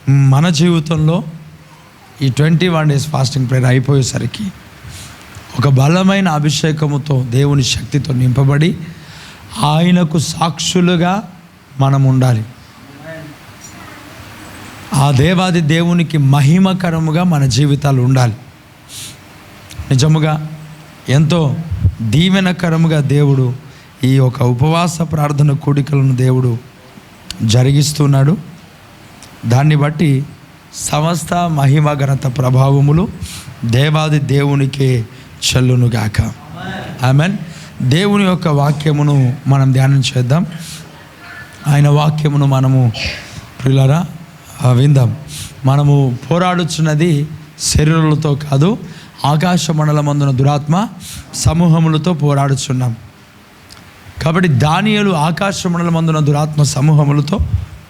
మన జీవితంలో ఈ 21 days ఫాస్టింగ్ ప్రేయర్ అయిపోయేసరికి ఒక బలమైన అభిషేకముతో దేవుని శక్తితో నింపబడి ఆయనకు సాక్షులుగా మనం ఉండాలి. ఆ దేవాది దేవునికి మహిమకరముగా మన జీవితాలు ఉండాలి. నిజముగా ఎంతో దీవెనకరముగా దేవుడు ఈ యొక్క ఉపవాస ప్రార్థన కూడికలను దేవుడు జరిగిస్తున్నాడు. దాన్ని బట్టి సమస్త మహిమ ఘనత ప్రభావములు దేవాది దేవునికే చెల్లునుగాక. ఆమెన్. దేవుని యొక్క వాక్యమును మనం ధ్యానం చేద్దాం. ఆయన వాక్యమును మనము ప్రియులారా విందాం. మనము పోరాడుచున్నది శరీరులతో కాదు, ఆకాశ మండలమందున దురాత్మ సమూహములతో పోరాడుచున్నాం. కాబట్టి దానియేలు ఆకాశ మండలమందున దురాత్మ సమూహములతో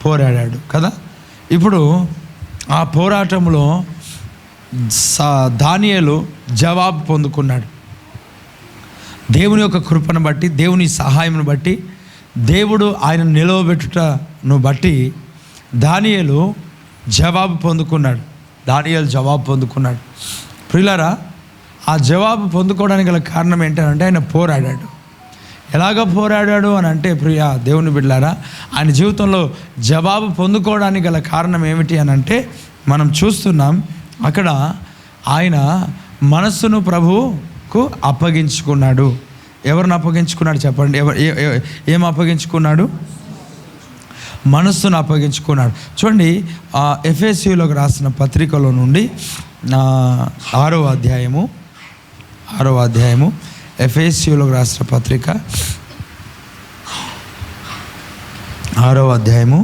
పోరాడాడు కదా. ఇప్పుడు ఆ పోరాటంలో దానియేలు జవాబు పొందుకున్నాడు. దేవుని యొక్క కృపను బట్టి, దేవుని సహాయమును బట్టి, దేవుడు ఆయన నిలవబెట్టుటను బట్టి దానియేలు జవాబు పొందుకున్నాడు. ప్రియులారా, ఆ జవాబు పొందుకోవడానికి గల కారణం ఏంటంటే ఆయన పోరాడాడు. ఎలాగ పోరాడాడు అని అంటే ప్రియ దేవుని బిడ్డలారా, ఆయన జీవితంలో జవాబు పొందుకోవడానికి గల కారణం ఏమిటి అని అంటే మనం చూస్తున్నాం. అక్కడ ఆయన మనస్సును ప్రభువుకు అప్పగించుకున్నాడు. ఎవరిని అప్పగించుకున్నాడు చెప్పండి? ఏం అప్పగించుకున్నాడు? మనస్సును అప్పగించుకున్నాడు. చూడండి, ఎఫెసీయులకు రాసిన పత్రికలో నుండి 6వ అధ్యాయము ఎఫెసీయులకు రాసిన పత్రిక 6వ అధ్యాయము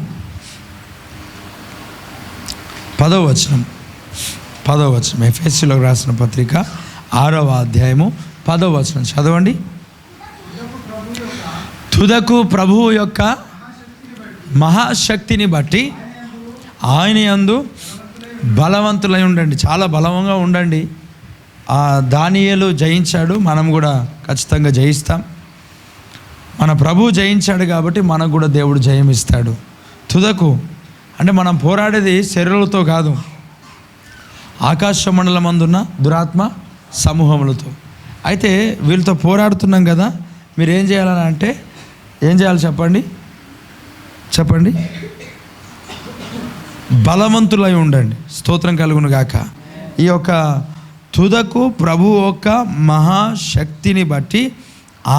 10వ వచనం. ఎఫెసీయులకు రాసిన పత్రిక 6వ అధ్యాయము 10వ వచనం చదవండి. తుదకు ప్రభువు యొక్క మహాశక్తిని బట్టి ఆయన యందు బలవంతులై ఉండండి. చాలా బలంగా ఉండండి. దానియేలు జయించాడు, మనం కూడా ఖచ్చితంగా జయిస్తాం. మన ప్రభువు జయించాడు కాబట్టి మనకు కూడా దేవుడు జయమిస్తాడు. తుదకు అంటే మనం పోరాడేది శరీరాలతో కాదు, ఆకాశ మండలమందున్న దురాత్మ సమూహములతో. అయితే వీళ్ళతో పోరాడుతున్నాం కదా, మీరు ఏం చేయాలని అంటే ఏం చేయాలి చెప్పండి? బలవంతులై ఉండండి. స్తోత్రం కలుగును గాక. ఈ యొక్క తుదకు ప్రభు యొక్క మహాశక్తిని బట్టి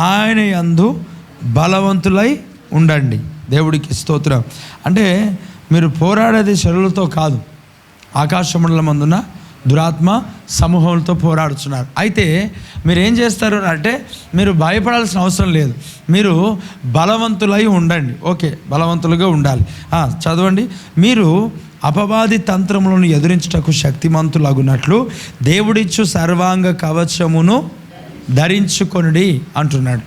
ఆయన యందు బలవంతులై ఉండండి. దేవుడికి స్తోత్రం. అంటే మీరు పోరాడేది శరీరులతో కాదు, ఆకాశ మండలమందున దురాత్మ సమూహంతో పోరాడుతున్నారు. అయితే మీరు ఏం చేస్తారు అంటే మీరు భయపడాల్సిన అవసరం లేదు, మీరు బలవంతులై ఉండండి. ఓకే, బలవంతులుగా ఉండాలి. చదవండి. మీరు అపవాది తంత్రములను ఎదురించుటకు శక్తిమంతులగునట్లు దేవుడిచ్చు సర్వాంగ కవచమును ధరించుకొనుడి అంటున్నాడు.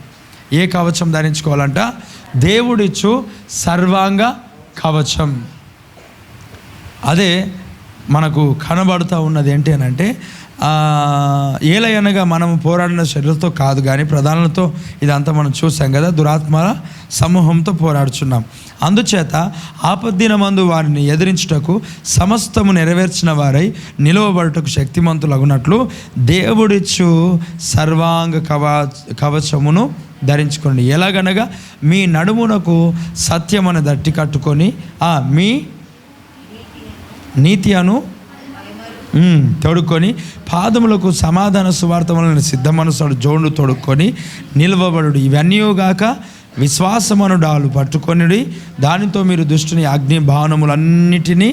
ఏ కవచం ధరించుకోవాలంట? దేవుడిచ్చు సర్వాంగ కవచం. అదే మనకు కనబడుతూ ఉన్నది ఏంటి అని అంటే ఏలయనగా మనము పోరాడిన శరీరంతో కాదు కానీ ప్రధానులతో, ఇదంతా మనం చూసాం కదా, దురాత్మల సమూహంతో పోరాడుచున్నాం. అందుచేత ఆపద్దినమందు వారిని ఎదిరించుటకు సమస్తము నెరవేర్చిన వారై నిలవబడుటకు శక్తిమంతులగునట్లు దేవుడిచ్చు సర్వాంగ కవచమును ధరించుకోండి. ఎలాగనగా మీ నడుమునకు సత్యమని దట్టి కట్టుకొని మీ నీతి అను తొడుక్కొని పాదములకు సమాధాన సువార్త వలన సిద్ధ మనసుడు జోడు తొడుక్కొని నిలవబడు. ఇవన్నీగాక విశ్వాసమను డాలు పట్టుకొని దానితో మీరు దుష్టుని అగ్ని భావనములన్నిటినీ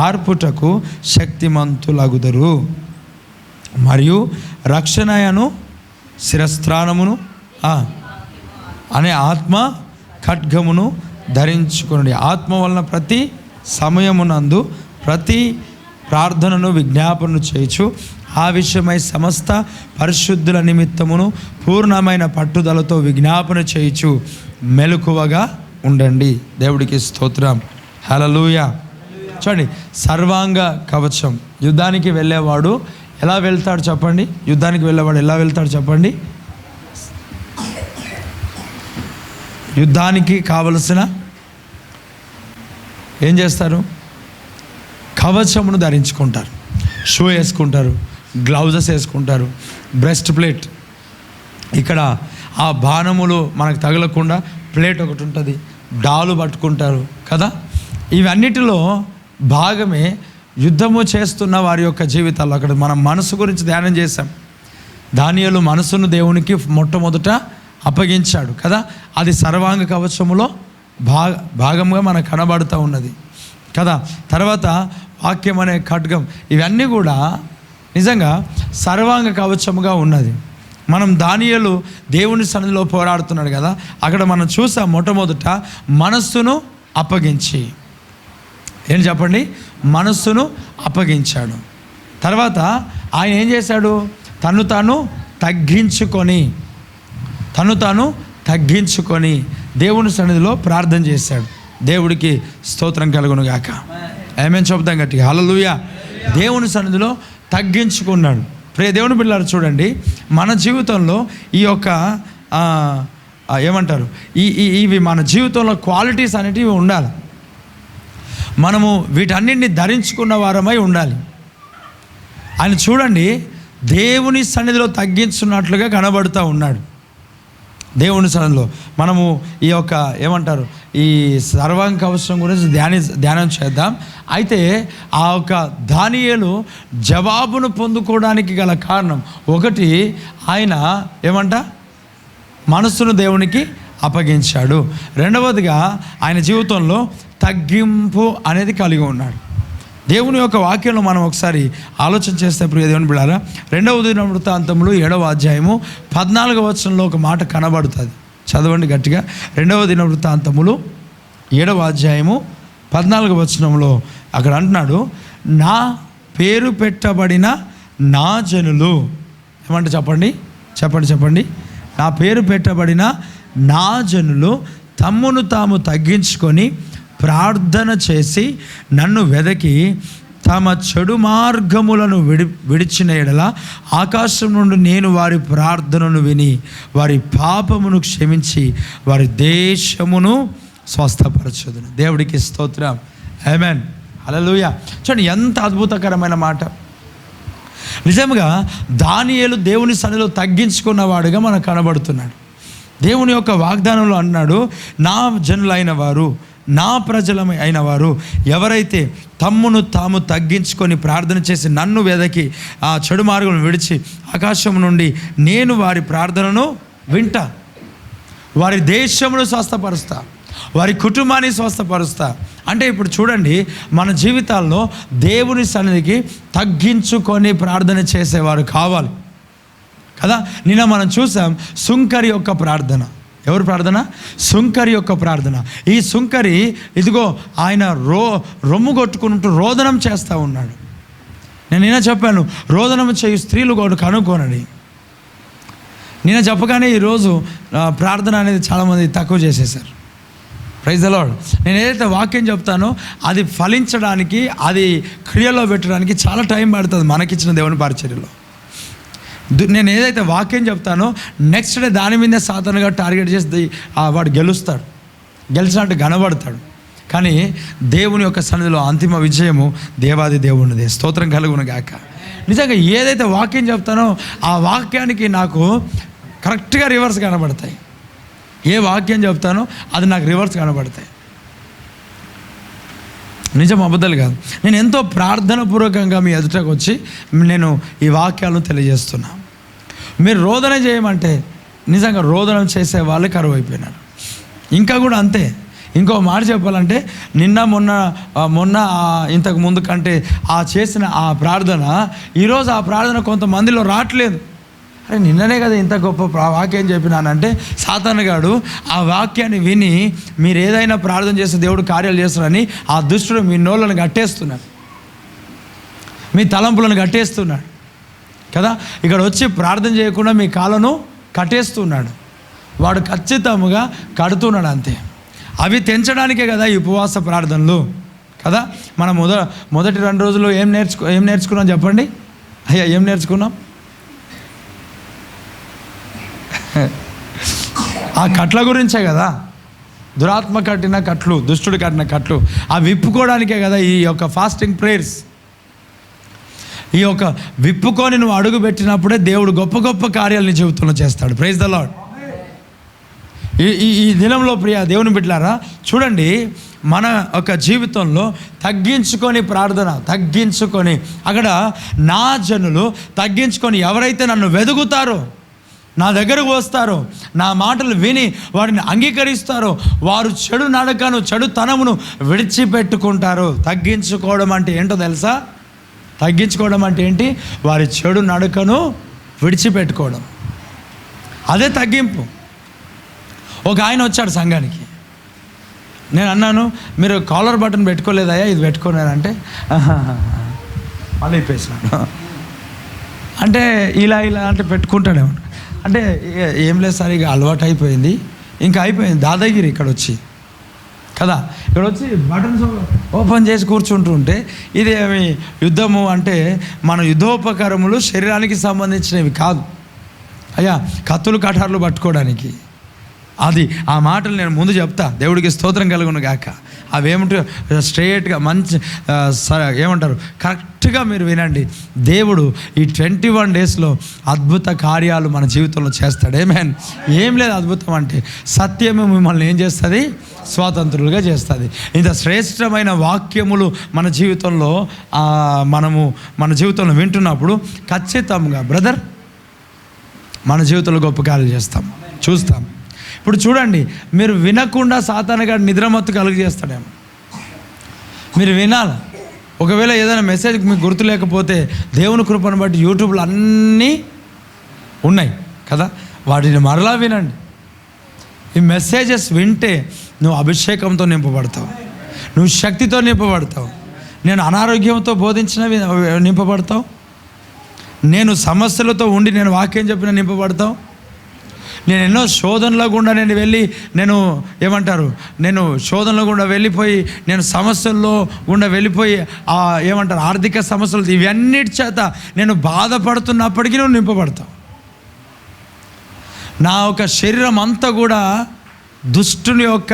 ఆర్పుటకు శక్తిమంతులగుదరు. మరియు రక్షణయను శిరస్త్రాణమును అనే ఆత్మ ఖడ్గమును ధరించుకొనుడి. ఆత్మ వలన ప్రతి సమయమునందు ప్రతి ప్రార్థనను విజ్ఞాపనను చేయొచ్చు. ఆ విషయమై సమస్త పరిశుద్ధుల నిమిత్తమును పూర్ణమైన పట్టుదలతో విజ్ఞాపన చేయొచ్చు మెలకువగా ఉండండి. దేవుడికి స్తోత్రం. హల్లెలూయా. చూడండి, సర్వాంగ కవచం. యుద్ధానికి వెళ్ళేవాడు ఎలా వెళ్తాడు చెప్పండి? యుద్ధానికి కావలసిన ఏం చేస్తారు? కవచమును ధరించుకుంటారు, షూ వేసుకుంటారు, గ్లౌజెస్ వేసుకుంటారు, బ్రెస్ట్ ప్లేట్, ఇక్కడ ఆ బాణములు మనకు తగలకుండా ప్లేట్ ఒకటి ఉంటుంది, డాలు పట్టుకుంటారు కదా. ఇవన్నిటిలో భాగమే యుద్ధము చేస్తున్న వారి యొక్క జీవితాల్లో. అక్కడ మనం మనసు గురించి ధ్యానం చేశాం. దానియేలు మనసును దేవునికి మొట్టమొదట అప్పగించాడు కదా. అది సర్వాంగ కవచములో భాగంగా మనకు కనబడుతూ ఉన్నది కదా. తర్వాత వాక్యం అనే ఖడ్గం, ఇవన్నీ కూడా నిజంగా సర్వాంగ కవచముగా ఉన్నది. మనం దానియేలు దేవుని సన్నిధిలో పోరాడుతున్నాడు కదా, అక్కడ మనం చూసాం మొట్టమొదట మనస్సును అప్పగించి, ఏం చెప్పండి, మనస్సును అప్పగించాడు. తర్వాత ఆయన ఏం చేశాడు, తను తాను తగ్గించుకొని దేవుని సన్నిధిలో ప్రార్థన చేశాడు. దేవుడికి స్తోత్రం కలుగును గాక. ఆమేన్ చెప్తాం గట్టిగా, హల్లెలూయా. దేవుని సన్నిధిలో తగ్గించుకున్నాడు. ప్రియ దేవుని బిడ్డలారా, చూడండి, మన జీవితంలో ఈ యొక్క ఏమంటారు, ఇవి మన జీవితంలో క్వాలిటీస్ అనేటివి ఉండాలి. మనము వీటన్నిటిని ధరించుకున్న వారమై ఉండాలి. ఆయన చూడండి, దేవుని సన్నిధిలో తగ్గించున్నట్లుగా కనబడుతూ ఉన్నాడు. దేవుని సన్నిధిలో మనము ఈ యొక్క ఏమంటారు, ఈ సర్వాంగ కవచం గురించి ధ్యానం చేద్దాం. అయితే ఆ యొక్క దానియేలు జవాబును పొందుకోవడానికి గల కారణం ఒకటి, ఆయన మనస్సును దేవునికి అప్పగించాడు. రెండవదిగా ఆయన జీవితంలో తగ్గింపు అనేది కలిగి ఉన్నాడు. దేవుని యొక్క వాక్యంలో మనం ఒకసారి ఆలోచన చేస్తే ప్రియ దేవుని బిడ్డలారా, 2వ దినవృత్తాంతములు 7వ అధ్యాయము 14వ వచనంలో ఒక మాట కనబడుతుంది. చదవండి గట్టిగా. 2వ దినవృత్తాంతములు 7వ అధ్యాయము 14వ వచనంలో అక్కడ అంటున్నాడు, నా పేరు పెట్టబడిన నా జనులు, ఏమంటే చెప్పండి, నా పేరు పెట్టబడిన నా జనులు తమ్మును తాము తగ్గించుకొని ప్రార్థన చేసి నన్ను వెదకి తమ చెడు మార్గములను విడిచిన ఎడల ఆకాశం నుండి నేను వారి ప్రార్థనను విని వారి పాపమును క్షమించి వారి దేశమును స్వస్థపరచుదును. దేవుడికి స్తోత్రం. ఆమేన్, హల్లెలూయా. చూడండి ఎంత అద్భుతకరమైన మాట. నిజంగా దానియేలు దేవుని సన్నిధిలో తగ్గించుకున్నవాడుగా మనకు కనబడుతున్నాడు. దేవుని యొక్క వాగ్దానంలో అన్నాడు, నా జనులైన వారు, నా ప్రజలమై అయిన వారు ఎవరైతే తమ్మును తాము తగ్గించుకొని ప్రార్థన చేసి నన్ను వెదకి ఆ చెడు మార్గం విడిచి ఆకాశం నుండి నేను వారి ప్రార్థనను వింటా, వారి దేశమును స్వస్థపరుస్తా, వారి కుటుంబాన్ని స్వస్థపరుస్తా. అంటే ఇప్పుడు చూడండి, మన జీవితాల్లో దేవుని సన్నిధికి తగ్గించుకొని ప్రార్థన చేసేవారు కావాలి కదా. నిన్న మనం చూసాం సుంకరి యొక్క ప్రార్థన. ఎవరు ప్రార్థన? సుంకరి యొక్క ప్రార్థన. ఈ సుంకరి ఇదిగో ఆయన రొమ్ము కొట్టుకుంటూ రోదనం చేస్తూ ఉన్నాడు. నేను నిన్న చెప్పాను, రోదనం చేయు స్త్రీలు కూడా కనుక్కోనని. నిన్న చెప్పగానే ఈరోజు ప్రార్థన అనేది చాలామంది తక్కువ చేసేసారు. Praise the Lord. నేను ఏదైతే వాక్యం చెప్తానో అది ఫలించడానికి, అది క్రియలో పెట్టడానికి చాలా టైం పడుతుంది మనకిచ్చిన దేవుని పరిచర్యలో. నేను ఏదైతే వాక్యం చెప్తానో నెక్స్ట్ డే దాని మీదే సాధారణంగా టార్గెట్ చేసి వాడు గెలిచినట్టు కనబడతాడు. కానీ దేవుని యొక్క సన్నిధిలో అంతిమ విజయము దేవాది దేవునిదే. స్తోత్రం కలుగును గాక. నిజంగా ఏదైతే వాక్యం చెప్తానో ఆ వాక్యానికి నాకు కరెక్ట్గా రివర్స్ కనబడతాయి. ఏ వాక్యం చెప్తానో అది నాకు రివర్స్ కనబడతాయి. నిజం, అబద్ధాలు కాదు. నేను ఎంతో ప్రార్థనాపూర్వకంగా మీ ఎదుటకు వచ్చి నేను ఈ వాక్యాలను తెలియజేస్తున్నా. మీరు రోదన చేయమంటే నిజంగా రోదనం చేసే వాళ్ళే కరువు అయిపోయినారు. ఇంకా కూడా అంతే. ఇంకో మాట చెప్పాలంటే మొన్న ఇంతకు ముందు కంటే చేసిన ఆ ప్రార్థన ఈరోజు ఆ ప్రార్థన కొంతమందిలో రావట్లేదు. అరే నిన్ననే కదా ఇంత గొప్ప వాక్యం చెప్పినానంటే సాతానుగాడు ఆ వాక్యాన్ని విని మీరు ఏదైనా ప్రార్థన చేస్తే దేవుడు కార్యాలు చేస్తారని ఆ దుష్టుడు మీ నోళ్ళను కట్టేస్తున్నాడు, మీ తలంపులను కట్టేస్తున్నాడు కదా. ఇక్కడ వచ్చి ప్రార్థన చేయకుండా మీ కాళ్ళను కట్టేస్తున్నాడు. వాడు ఖచ్చితంగా కడుతున్నాడు అంతే. అవి తెంచడానికే కదా ఈ ఉపవాస ప్రార్థనలు కదా. మనం మొదటి 2 రోజులు ఏం నేర్చుకున్నాం చెప్పండి అయ్యా, ఏం నేర్చుకున్నాం? ఆ కట్ల గురించే కదా. దురాత్మ కట్టిన కట్లు, దుష్టుడు కట్టిన కట్లు అవి విప్పుకోవడానికే కదా ఈ యొక్క ఫాస్టింగ్ ప్రేయర్స్. ఈ యొక్క విప్పుకొని నువ్వు అడుగు పెట్టినప్పుడే దేవుడు గొప్ప గొప్ప కార్యాలు నీ జీవితంలో చేస్తాడు. Praise the Lord. ఈ దినంలో ప్రియ దేవుని బిడ్డలారా, చూడండి, మన ఒక జీవితంలో తగ్గించుకొని ప్రార్థన, తగ్గించుకొని అక్కడ నా జనులు తగ్గించుకొని ఎవరైతే నన్ను వెదుగుతారో, నా దగ్గరకు వస్తారో, నా మాటలు విని వారిని అంగీకరిస్తారో, వారు చెడు నడకను, చెడుతనమును విడిచిపెట్టుకుంటారు. తగ్గించుకోవడం అంటే ఏంటో తెలుసా? తగ్గించుకోవడం అంటే ఏంటి? వారి చెడు నడకను విడిచిపెట్టుకోవడం, అదే తగ్గింపు. ఒక ఆయన వచ్చాడు సంఘానికి. నేను అన్నాను, మీరు కాలర్ బటన్ పెట్టుకోలేదయ్యా, ఇది పెట్టుకున్నారంటే మళ్ళీ ఇప్పేసినాడు. అంటే ఇలా అంటే పెట్టుకుంటాడేమో అంటే ఏం లేదు సార్, ఇక అలవాటు అయిపోయింది, ఇంకా అయిపోయింది దాదాగిరి ఇక్కడ వచ్చి కదా. ఇక్కడ వచ్చి బటన్స్ ఓపెన్ చేసి కూర్చుంటుంటే ఇది ఏమి యుద్ధము అంటే మన యుద్ధోపకరములు శరీరానికి సంబంధించినవి కాదు అయ్యా, కత్తులు కటార్లు పట్టుకోవడానికి. అది ఆ మాటలు నేను ముందు చెప్తా, దేవుడికి స్తోత్రం కలుగును గాక. అవేమిటో స్ట్రైట్గా మంచి ఏమంటారు కరెక్ట్గా మీరు వినండి. దేవుడు ఈ 21 డేస్లో అద్భుత కార్యాలు మన జీవితంలో చేస్తాడు. ఏం లేదు అద్భుతం అంటే సత్యము మిమ్మల్ని ఏం చేస్తుంది? స్వాతంత్రులుగా చేస్తుంది. ఇంత శ్రేష్టమైన వాక్యములు మన జీవితంలో మన జీవితంలో వింటున్నప్పుడు ఖచ్చితంగా బ్రదర్ మన జీవితంలో గొప్ప కార్యాలు చేస్తాం, చూస్తాం. ఇప్పుడు చూడండి, మీరు వినకుండా సాతానుగాడు నిద్రమత్తు కలుగు చేస్తాడేమో. మీరు వినాలి. ఒకవేళ ఏదైనా మెసేజ్ మీకు గుర్తు లేకపోతే దేవుని కృపను బట్టి యూట్యూబ్లో అన్నీ ఉన్నాయి కదా, వాటిని మరలా వినండి. ఈ మెసేజెస్ వింటే నువ్వు అభిషేకంతో నింపబడతావు, నువ్వు శక్తితో నింపబడతావు. నేను అనారోగ్యంతో బోధించినవి నింపబడతావు, నేను సమస్యలతో ఉండి నేను వాక్యం చెప్పిన నింపబడతావు. నేను ఎన్నో శోధనల గుండా నేను శోధనల గుండా వెళ్ళిపోయి, నేను సమస్యల్లో గుండా వెళ్ళిపోయి ఆర్థిక సమస్యలు ఇవన్నిటి చేత నేను బాధపడుతున్నప్పటికీ నువ్వు నింపబడతావు. నా యొక్క శరీరం అంతా కూడా దుష్టుని యొక్క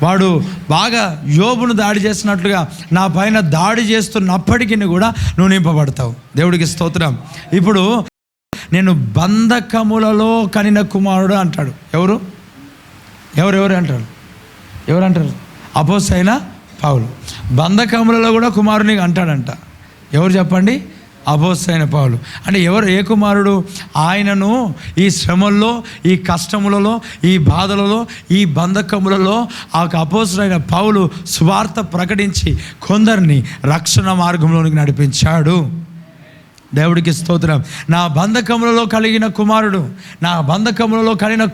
వాడు బాగా యోబును దాడి చేసినట్లుగా నా పైన దాడి చేస్తున్నప్పటికీ కూడా నువ్వు నింపబడతావు. దేవుడికి స్తోత్రం. ఇప్పుడు నేను బంధకములలో కనిన కుమారుడు అంటాడు. ఎవరు అంటారు? అపోస్తలుడైన పౌలు. బంధకములలో కూడా కుమారుని అంటాడంట. ఎవరు చెప్పండి? అపోస్తలుడైన పౌలు. అంటే ఏ కుమారుడు? ఆయనను ఈ శ్రమల్లో, ఈ కష్టములలో, ఈ బాధలలో, ఈ బంధకములలో ఆ అపోస్తలుడైన పౌలు సువార్త ప్రకటించి కొందరిని రక్షణ మార్గంలోనికి నడిపించాడు. దేవుడికి స్తోత్రం. నా బంధకములలో కలిగిన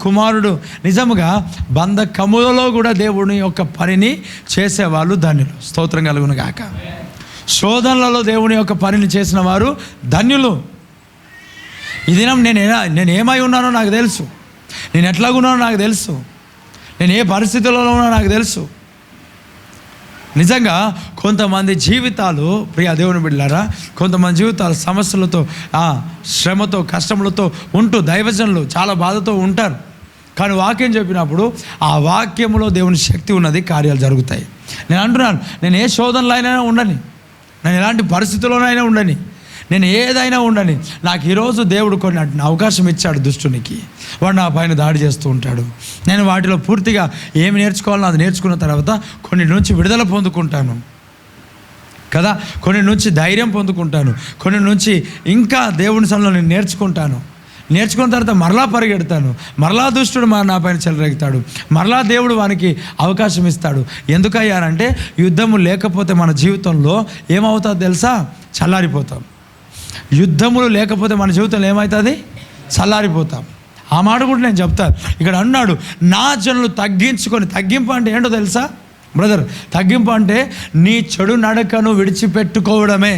కుమారుడు నిజముగా బంధకములలో కూడా దేవుని యొక్క పనిని చేసేవాళ్ళు ధన్యులు. స్తోత్రం కలుగును గాక. శోధనలలో దేవుని యొక్క పనిని చేసిన వారు ధన్యులు. ఈ దినం నేను ఏమై ఉన్నానో నాకు తెలుసు, నేను ఎట్లాగున్నానో నాకు తెలుసు, నేను ఏ పరిస్థితులలో ఉన్నానో నాకు తెలుసు. నిజంగా కొంతమంది జీవితాలు, ప్రియ దేవుని బిడ్డలారా, కొంతమంది జీవితాలు సమస్యలతో, శ్రమతో, కష్టములతో ఉంటూ దైవజనులు చాలా బాధతో ఉంటారు. కానీ వాక్యం చెప్పినప్పుడు ఆ వాక్యములో దేవుని శక్తి ఉన్నది, కార్యాలు జరుగుతాయి. నేను అంటున్నాను, నేను ఏ శోధనలో అయినా ఉండని, నేను ఎలాంటి పరిస్థితుల్లోనైనా ఉండని, నేను ఏదైనా ఉండని, నాకు ఈరోజు దేవుడు కొన్ని అవకాశం ఇచ్చాడు. దుష్టునికి వాడు నా పైన దాడి చేస్తూ ఉంటాడు. నేను వాటిలో పూర్తిగా ఏమి నేర్చుకోవాలో అది నేర్చుకున్న తర్వాత కొన్ని నుంచి విడుదల పొందుకుంటాను కదా, కొన్ని నుంచి ధైర్యం పొందుకుంటాను, కొన్ని నుంచి ఇంకా దేవుని సన్నిధిలో నేను నేర్చుకున్న తర్వాత మరలా పరిగెడతాను, మరలా దుష్టుడు నా పైన చెలరేగుతాడు, మరలా దేవుడు వానికి అవకాశం ఇస్తాడు. ఎందుకయ్యారంటే యుద్ధము లేకపోతే మన జీవితంలో ఏమవుతుందో తెలుసా? చల్లారిపోతాం. యుద్ధములు లేకపోతే మన జీవితంలో ఏమవుతుంది? చల్లారిపోతాం. ఆ మాట కూడా నేను చెప్తాను. ఇక్కడ అన్నాడు, నా జనులు తగ్గించుకొని. తగ్గింపు అంటే ఏంటో తెలుసా బ్రదర్? తగ్గింపు అంటే నీ చెడు నడకను విడిచిపెట్టుకోవడమే,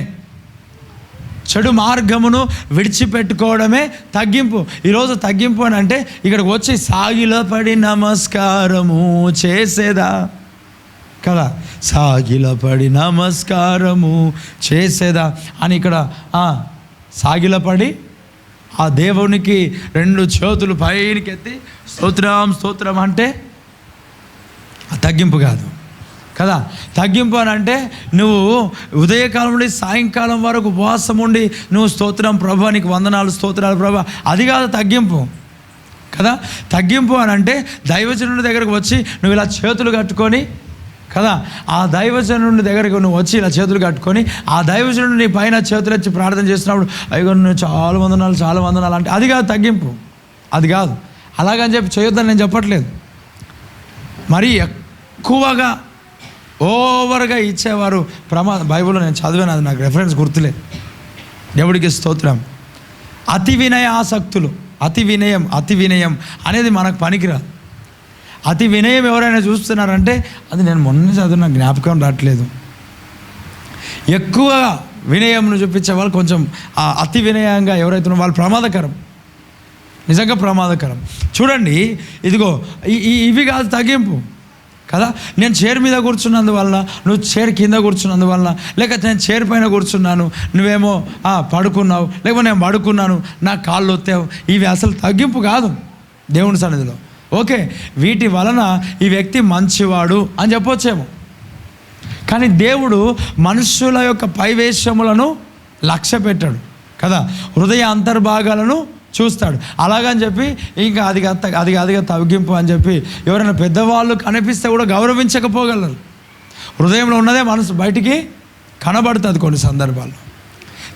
చెడు మార్గమును విడిచిపెట్టుకోవడమే తగ్గింపు. ఈరోజు తగ్గింపు అని అంటే ఇక్కడికి వచ్చి సాగిలపడి నమస్కారము చేసేదా కదా, సాగిలపడి నమస్కారము చేసేదా అని ఇక్కడ సాగిలపడి ఆ దేవునికి 2 చేతులు పైకి ఎత్తి స్తోత్రం స్తోత్రం అంటే తగ్గింపు కాదు కదా. తగ్గింపు అని అంటే నువ్వు ఉదయకాలం నుండి సాయంకాలం వరకు ఉపవాసం ఉండి నువ్వు స్తోత్రం ప్రభా, నీకు వందనాలు స్తోత్రాలు ప్రభా, అది కాదు తగ్గింపు కదా. తగ్గింపు అని అంటే దైవజనుడి దగ్గరకు వచ్చి నువ్వు ఇలా చేతులు కట్టుకొని కదా, ఆ దైవజనుడి దగ్గరకు నువ్వు వచ్చి ఇలా చేతులు కట్టుకొని ఆ దైవజనుడు నీ పైన చేతులు వచ్చి ప్రార్థన చేసినప్పుడు అయ్యో నువ్వు చాలా వందనాలు అంటే అది కాదు తగ్గింపు, అది కాదు. అలాగని చెప్పి చేయొద్దని నేను చెప్పట్లేదు. మరీ ఎక్కువగా ఓవర్గా ఇచ్చేవారు బైబిల్లో నేను చదివాను, అది నాకు రెఫరెన్స్ గుర్తులేదు. దేవుడికి స్తోత్రం. అతి వినయ ఆసక్తులు, అతి వినయం అనేది మనకు పనికిరాదు. అతి వినయం ఎవరైనా చూస్తున్నారంటే అది నేను మొన్న చదివిన జ్ఞాపకం రావట్లేదు. ఎక్కువ వినయంను చూపించే వాళ్ళు కొంచెం అతి వినయంగా ఎవరైతే వాళ్ళు ప్రమాదకరం, నిజంగా ప్రమాదకరం. చూడండి, ఇదిగో ఇవి కాదు తగ్గింపు కదా. నేను చైర్ మీద కూర్చున్నందువలన, నువ్వు చైర్ కింద కూర్చున్నందువలన, లేకపోతే నేను చైర్ పైన కూర్చున్నాను, నువ్వేమో పడుకున్నావు, లేకపోతే నేను పడుకున్నాను, నా కాళ్ళు ఒత్తావు, ఇవి అసలు తగ్గింపు కాదు దేవుని సన్నిధిలో. ఓకే, వీటి వలన ఈ వ్యక్తి మంచివాడు అని చెప్పొచ్చేమో, కానీ దేవుడు మనుషుల యొక్క పైవేషములను లక్ష్య పెట్టాడు కదా, హృదయ అంతర్భాగాలను చూస్తాడు. అలాగని చెప్పి ఇంకా అది తగ్గింపు అని చెప్పి ఎవరైనా పెద్దవాళ్ళు కనిపిస్తే కూడా గౌరవించకపోగలరు. హృదయంలో ఉన్నదే మనసు బయటికి కనబడుతుంది కొన్ని సందర్భాల్లో.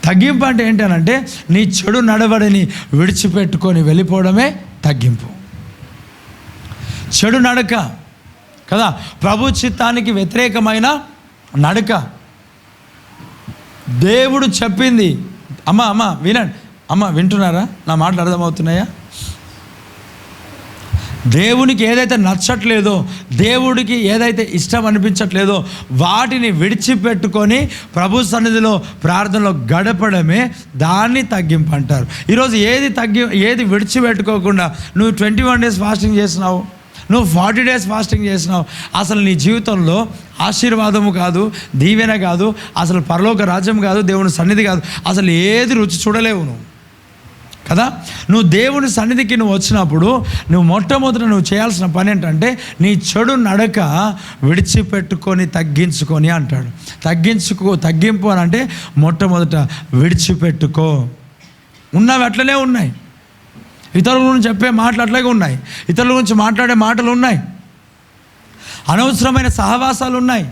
తగ్గింపు అంటే ఏంటనంటే నీ చెడు నడవడిని విడిచిపెట్టుకొని వెళ్ళిపోవడమే తగ్గింపు. చెడు నడక కదా, ప్రభు చిత్తానికి వ్యతిరేకమైన నడక. దేవుడు చెప్పింది, అమ్మ వినండి, వింటున్నారా? నా మాటలు అర్థమవుతున్నాయా? దేవునికి ఏదైతే నచ్చట్లేదో, దేవుడికి ఏదైతే ఇష్టం అనిపించట్లేదో వాటిని విడిచిపెట్టుకొని ప్రభు సన్నిధిలో ప్రార్థనలో గడపడమే దాన్ని తగ్గింపు అంటారు. ఈరోజు ఏది విడిచిపెట్టుకోకుండా నువ్వు 21 days ఫాస్టింగ్ చేసినావు, నువ్వు 40 days ఫాస్టింగ్ చేసినావు, అసలు నీ జీవితంలో ఆశీర్వాదము కాదు, దీవెన కాదు, అసలు పరలోక రాజ్యం కాదు, దేవుని సన్నిధి కాదు, అసలు ఏది రుచి చూడలేవు నువ్వు కదా. నువ్వు దేవుని సన్నిధికి నువ్వు వచ్చినప్పుడు నువ్వు మొట్టమొదట నువ్వు చేయాల్సిన పని ఏంటంటే నీ చెడు నడక విడిచిపెట్టుకొని తగ్గించుకొని అంటాడు. తగ్గింపు అని అంటే మొట్టమొదట విడిచిపెట్టుకో. ఉన్నవి అట్లనే ఉన్నాయి, ఇతరుల గురించి చెప్పే మాటలు అట్లాగే ఉన్నాయి, ఇతరుల గురించి మాట్లాడే మాటలు ఉన్నాయి, అనవసరమైన సహవాసాలు ఉన్నాయి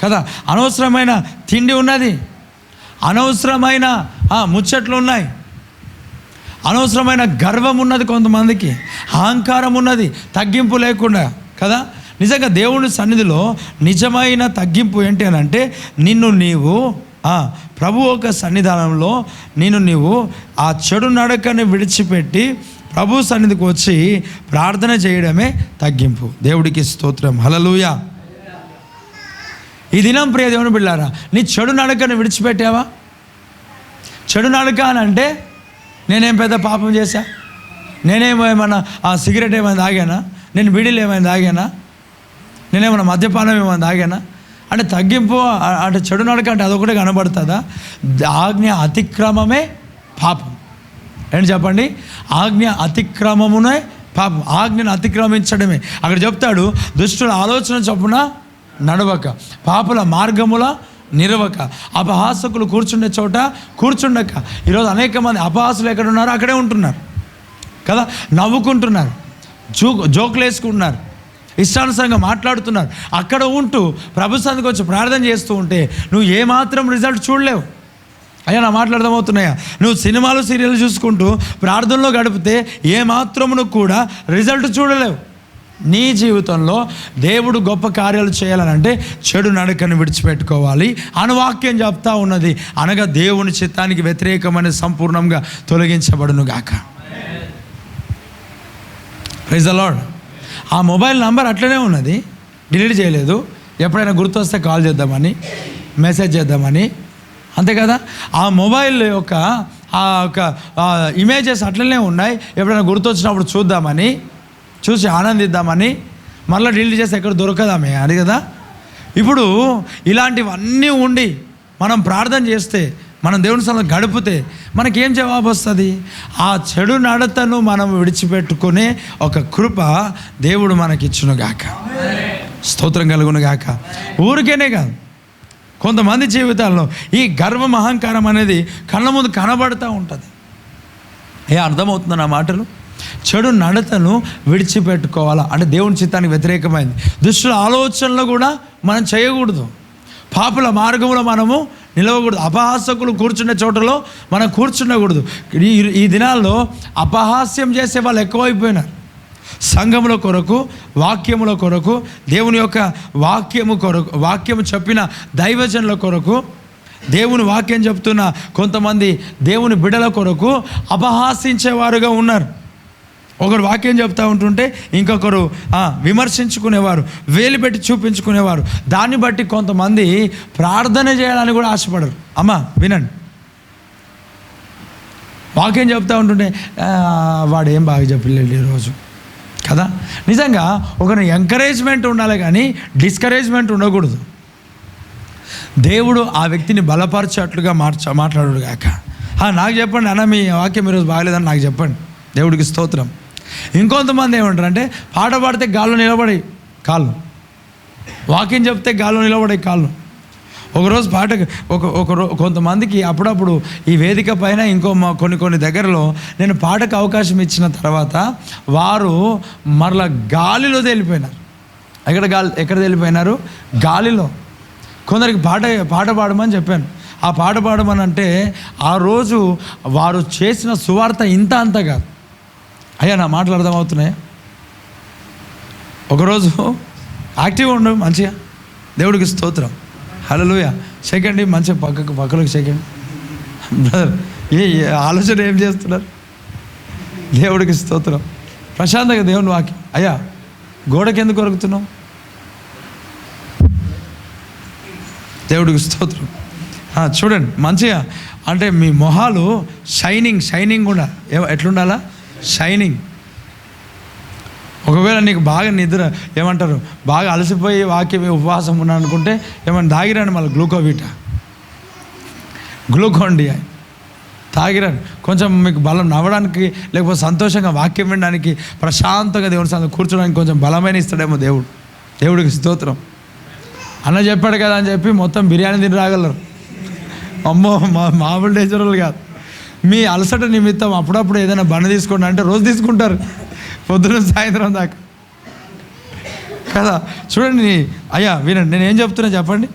కదా, అనవసరమైన తిండి ఉన్నది, అనవసరమైన ముచ్చట్లు ఉన్నాయి, అనవసరమైన గర్వం ఉన్నది, కొంతమందికి అహంకారం ఉన్నది, తగ్గింపు లేకుండా కదా. నిజంగా దేవుని సన్నిధిలో నిజమైన తగ్గింపు ఏంటి అని అంటే నిన్ను నీవు ప్రభు ఒక సన్నిధానంలో నీవు ఆ చెడు నడకని విడిచిపెట్టి ప్రభు సన్నిధికి వచ్చి ప్రార్థన చేయడమే తగ్గింపు. దేవుడికి స్తోత్రం, హల్లెలూయా. ఈ దినం ప్రియ దేవుని బిడ్డలారా, నీ చెడు నడకని విడిచిపెట్టావా? చెడు నడక అని అంటే నేనేం పెద్ద పాపం చేశా, నేనేమైనా సిగరెట్ ఏమైనా తాగానా, నేను బీడీలు ఏమైనా తాగానా, నేనేమైనా మద్యపానం ఏమైనా తాగానా అంటే తగ్గింపు అంటే చెడు నడక అంటే అదొకటే కనబడుతుందా? ఆజ్ఞ అతిక్రమమే పాపం. ఏంటి చెప్పండి? ఆజ్ఞ అతిక్రమమునే పాపం. ఆజ్ఞను అతిక్రమించడమే. అక్కడ చెప్తాడు, దుష్టుల ఆలోచన చొప్పున నడవక, పాపుల మార్గముల నిరవక, అపహాసకులు కూర్చుండే చోట కూర్చుండక. ఈరోజు అనేక మంది అపహాసులు ఎక్కడున్నారో అక్కడే ఉంటున్నారు కదా, నవ్వుకుంటున్నారు, జోకులు వేసుకుంటున్నారు, ఇష్టానుసారంగా మాట్లాడుతున్నారు. అక్కడ ఉంటూ ప్రభు సన్నిధికి వచ్చి ప్రార్థన చేస్తూ ఉంటే నువ్వు ఏమాత్రం రిజల్ట్ చూడలేవు. అయ్యా, నా మాటలు అర్థమవుతున్నాయా? నువ్వు సినిమాలు సీరియల్ చూసుకుంటూ ప్రార్థనలో గడిపితే ఏమాత్రమును కూడా రిజల్ట్ చూడలేవు. నీ జీవితంలో దేవుడు గొప్ప కార్యాలు చేయాలనంటే చెడు నడకను విడిచిపెట్టుకోవాలి అని వాక్యం చెప్తా ఉన్నది. అనగా దేవుని చిత్తానికి వ్యతిరేకమైన సంపూర్ణంగా తొలగించబడును గాక. Praise the Lord. ఆ మొబైల్ నంబర్ అట్లనే ఉన్నది, డిలీట్ చేయలేదు. ఎప్పుడైనా గుర్తొస్తే కాల్ చేద్దామని, మెసేజ్ చేద్దామని, అంతే కదా. ఆ మొబైల్ యొక్క ఇమేజెస్ అట్లనే ఉన్నాయి. ఎప్పుడైనా గుర్తొచ్చినప్పుడు చూద్దామని, చూసి ఆనందిద్దామని, మళ్ళీ డిలీట్ చేసి ఎక్కడ దొరకదామే అది కదా. ఇప్పుడు ఇలాంటివన్నీ ఉండి మనం ప్రార్థన చేస్తే మనం దేవుని స్థలంలో గడిపితే మనకేం జవాబు వస్తుంది? ఆ చెడు నడతను మనం విడిచిపెట్టుకునే ఒక కృప దేవుడు మనకిచ్చునుగాక. స్తోత్రం కలుగునుగాక. ఊరికేనే కాదు, కొంతమంది జీవితాల్లో ఈ గర్వం అహంకారం అనేది కళ్ళ ముందు కనబడుతూ ఉంటుంది. అర్థమవుతుంది నా మాటలు? చెడు నడతను విడిచిపెట్టుకోవాలా అంటే దేవుని చిత్తానికి వ్యతిరేకమైంది. దుష్టుల ఆలోచనలు కూడా మనం చేయకూడదు. పాపుల మార్గంలో మనము నిలవకూడదు. అపహాసకులు కూర్చునే చోటలో మనం కూర్చుండకూడదు. ఈ దినాల్లో అపహాస్యం చేసే వాళ్ళు ఎక్కువైపోయినారు. సంఘముల కొరకు, వాక్యముల కొరకు, దేవుని యొక్క వాక్యము చెప్పిన దైవజనుల కొరకు, దేవుని వాక్యం చెప్తున్న కొంతమంది దేవుని బిడ్డల కొరకు అపహాసించేవారుగా ఉన్నారు. ఒకరు వాక్యం చెప్తూ ఉంటుంటే ఇంకొకరు విమర్శించుకునేవారు, వేలు పెట్టి చూపించుకునేవారు. దాన్ని బట్టి కొంతమంది ప్రార్థన చేయడానికి కూడా ఆశపడరు. అమ్మా వినండి, వాక్యం చెప్తూ ఉంటుంటే వాడు ఏం బాగా చెప్పలేదు ఈరోజు కదా. నిజంగా ఒకరిని ఎంకరేజ్మెంట్ ఉండాలి కానీ డిస్కరేజ్మెంట్ ఉండకూడదు. దేవుడు ఆ వ్యక్తిని బలపరిచేట్లుగా మాట్లాడు కాక, నాకు చెప్పండి అన్న మీ వాక్యం ఈరోజు బాగలేదని నాకు చెప్పండి. దేవుడికి స్తోత్రం. ఇంకొంతమంది ఏమంటారు అంటే పాట పాడితే గాల్లో నిలబడే కాళ్ళు, వాక్యం చెప్తే గాల్లో నిలబడే కాళ్ళు. ఒకరోజు పాటకు కొంతమందికి అప్పుడప్పుడు ఈ వేదిక పైన కొన్ని దగ్గరలో నేను పాటకు అవకాశం ఇచ్చిన తర్వాత వారు మరలా గాలిలో తేలిపోయినారు. ఎక్కడ తేలిపోయినారు? గాలిలో. కొందరికి పాట పాడమని చెప్పాను. ఆ పాట పాడమని అంటే ఆ రోజు వారు చేసిన సువార్త ఇంత అంత కాదు. నా మాటలు అర్థమవుతున్నాయా? ఒకరోజు యాక్టివ్గా ఉండు మంచిగా. దేవుడికి స్తోత్రం. హల్లెలూయా. సెకండ్ మంచిగా పక్కలకు సెకండ్ బ్రదర్ ఏ ఆలోచన ఏం చేస్తున్నారు? దేవుడికి స్తోత్రం. ప్రశాంతంగా దేవుని వాక్యం. గోడకి ఎందుకు కొరుకుతున్నావు? దేవుడికి స్తోత్రం. చూడండి మంచిగా అంటే మీ మొహాలు షైనింగ్ కూడా ఎట్లుండాలా? షైనింగ్. ఒకవేళ నీకు బాగా నిద్ర ఏమంటారు బాగా అలసిపోయి వాక్యం ఉపవాసం ఉన్నా అనుకుంటే ఏమన్నా తాగిరాను, మళ్ళీ గ్లూకోన్ డి తాగిరాను. కొంచెం మీకు బలం నవ్వడానికి లేకపోతే సంతోషంగా వాక్యం వినడానికి ప్రశాంతంగా దేవుని సంగతి కూర్చోడానికి కొంచెం బలమైన ఇస్తాడేమో దేవుడు. దేవుడికి స్తోత్రం. అన్న చెప్పాడు కదా అని చెప్పి మొత్తం బిర్యానీ తిని రాగలరు. అమ్మో మామూలు డేంజర్లు కాదు. మీ అలసట నిమిత్తం అప్పుడప్పుడు ఏదైనా బండ తీసుకోండి అంటే రోజు తీసుకుంటారు, పొద్దున సాయంత్రం దాకా కదా. చూడండి వినండి, నేను ఏం చెప్తున్నా చెప్పండి.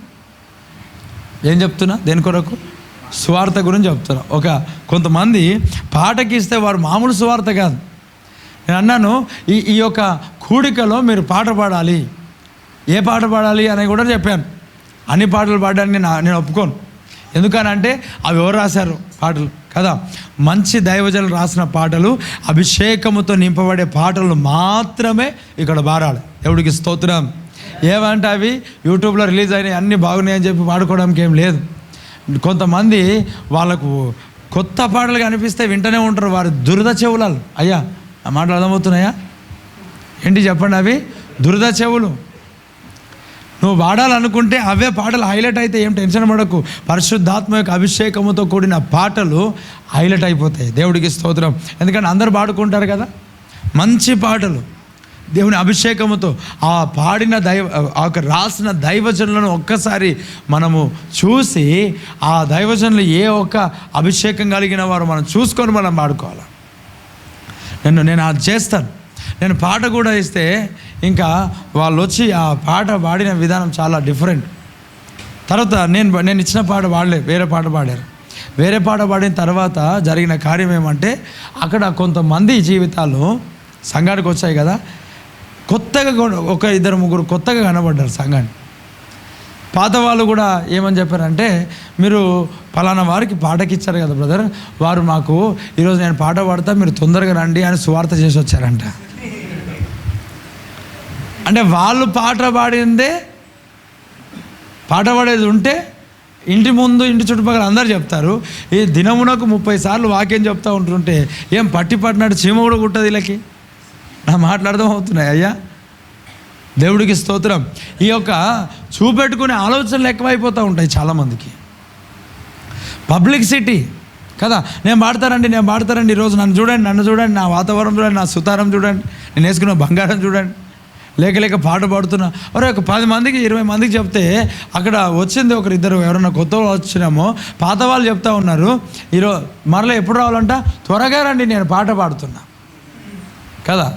ఏం చెప్తున్నా? దేని కొరకు? సువార్త గురించి చెప్తున్నా. కొంతమంది పాటకి ఇస్తే వారు మామూలు సువార్త కాదు. నేను అన్నాను ఈ యొక్క కూడికలో మీరు పాట పాడాలి. ఏ పాట పాడాలి అని కూడా చెప్పాను. అన్ని పాటలు పాడడానికి నేను ఒప్పుకోను. ఎందుకనంటే అవి ఎవరు రాశారు పాటలు కదా. మంచి దైవజనులు రాసిన పాటలు, అభిషేకముతో నింపబడే పాటలు మాత్రమే ఇక్కడ పాడాలి. దేవుడికి స్తోత్రం. ఏమంటే అవి యూట్యూబ్లో రిలీజ్ అయినాయి అన్నీ బాగున్నాయని చెప్పి పాడుకోవడానికి ఏం లేదు. కొంతమంది వాళ్ళకు కొత్త పాటలు కనిపిస్తే వింటూనే ఉంటారు. వారి దురద చెవులు. ఆ మాటలు అర్థమవుతున్నాయా? ఏంటి చెప్పండి? అవి దురద చెవులు. నువ్వు పాడాలనుకుంటే అవే పాటలు హైలైట్ అయితే ఏం టెన్షన్ పడకు. పరిశుద్ధాత్మ యొక్క అభిషేకముతో కూడిన పాటలు హైలైట్ అయిపోతాయి. దేవుడికి స్తోత్రం. ఎందుకంటే అందరూ పాడుకుంటారు కదా మంచి పాటలు. దేవుని అభిషేకముతో ఆ పాడిన రాసిన దైవజనులను ఒక్కసారి మనము చూసి ఆ దైవజనులు ఏ ఒక్క అభిషేకం కలిగిన వారు మనం చూసుకొని మనం పాడుకోవాలి. నేను అది చేస్తాను. నేను పాట కూడా ఇస్తే ఇంకా వాళ్ళు వచ్చి ఆ పాట పాడిన విధానం చాలా డిఫరెంట్. తర్వాత నేను ఇచ్చిన పాట పాడలే, వేరే పాట పాడారు. వేరే పాట పాడిన తర్వాత జరిగిన కార్యం ఏమంటే అక్కడ కొంతమంది జీవితాలు సంఘానికి వచ్చాయి కదా, కొత్తగా ఒక ఇద్దరు ముగ్గురు కొత్తగా కనబడ్డారు సంఘాన్ని. పాత వాళ్ళు కూడా ఏమని చెప్పారంటే మీరు ఫలానా వారికి పాటకి ఇచ్చారు కదా బ్రదర్, వారు మాకు ఈరోజు నేను పాట పాడతా మీరు తొందరగా రండి అని సువార్త చేసి వచ్చారంట. అంటే వాళ్ళు పాట పాడేది ఉంటే ఇంటి ముందు ఇంటి చుట్టుపక్కల అందరు చెప్తారు. ఈ దినమునకు 30 సార్లు వాక్యం చెప్తూ ఉంటుంటే ఏం పట్టినట్టు చీమ కూడా కుట్టదు వీళ్ళకి. నా మాటలు అర్థం అవుతున్నాయి. దేవుడికి స్తోత్రం. ఈ యొక్క చూపెట్టుకునే ఆలోచనలు ఎక్కువైపోతూ ఉంటాయి చాలామందికి. పబ్లిసిటీ కదా. నేను పాడతారండి ఈరోజు నన్ను చూడండి, నా వాతావరణం చూడండి, నా సుతారం చూడండి, నేను వేసుకున్న బంగారం చూడండి, లేక పాట పాడుతున్నా. ఒరే ఒక 10 మందికి 20 మందికి చెప్తే అక్కడ వచ్చింది ఒకరిద్దరు, ఎవరన్నా కొత్త వాళ్ళు వచ్చినామో పాత వాళ్ళు చెప్తా ఉన్నారు, ఈరోజు మరలా ఎప్పుడు రావాలంట, త్వరగా రండి నేను పాట పాడుతున్నా కదా.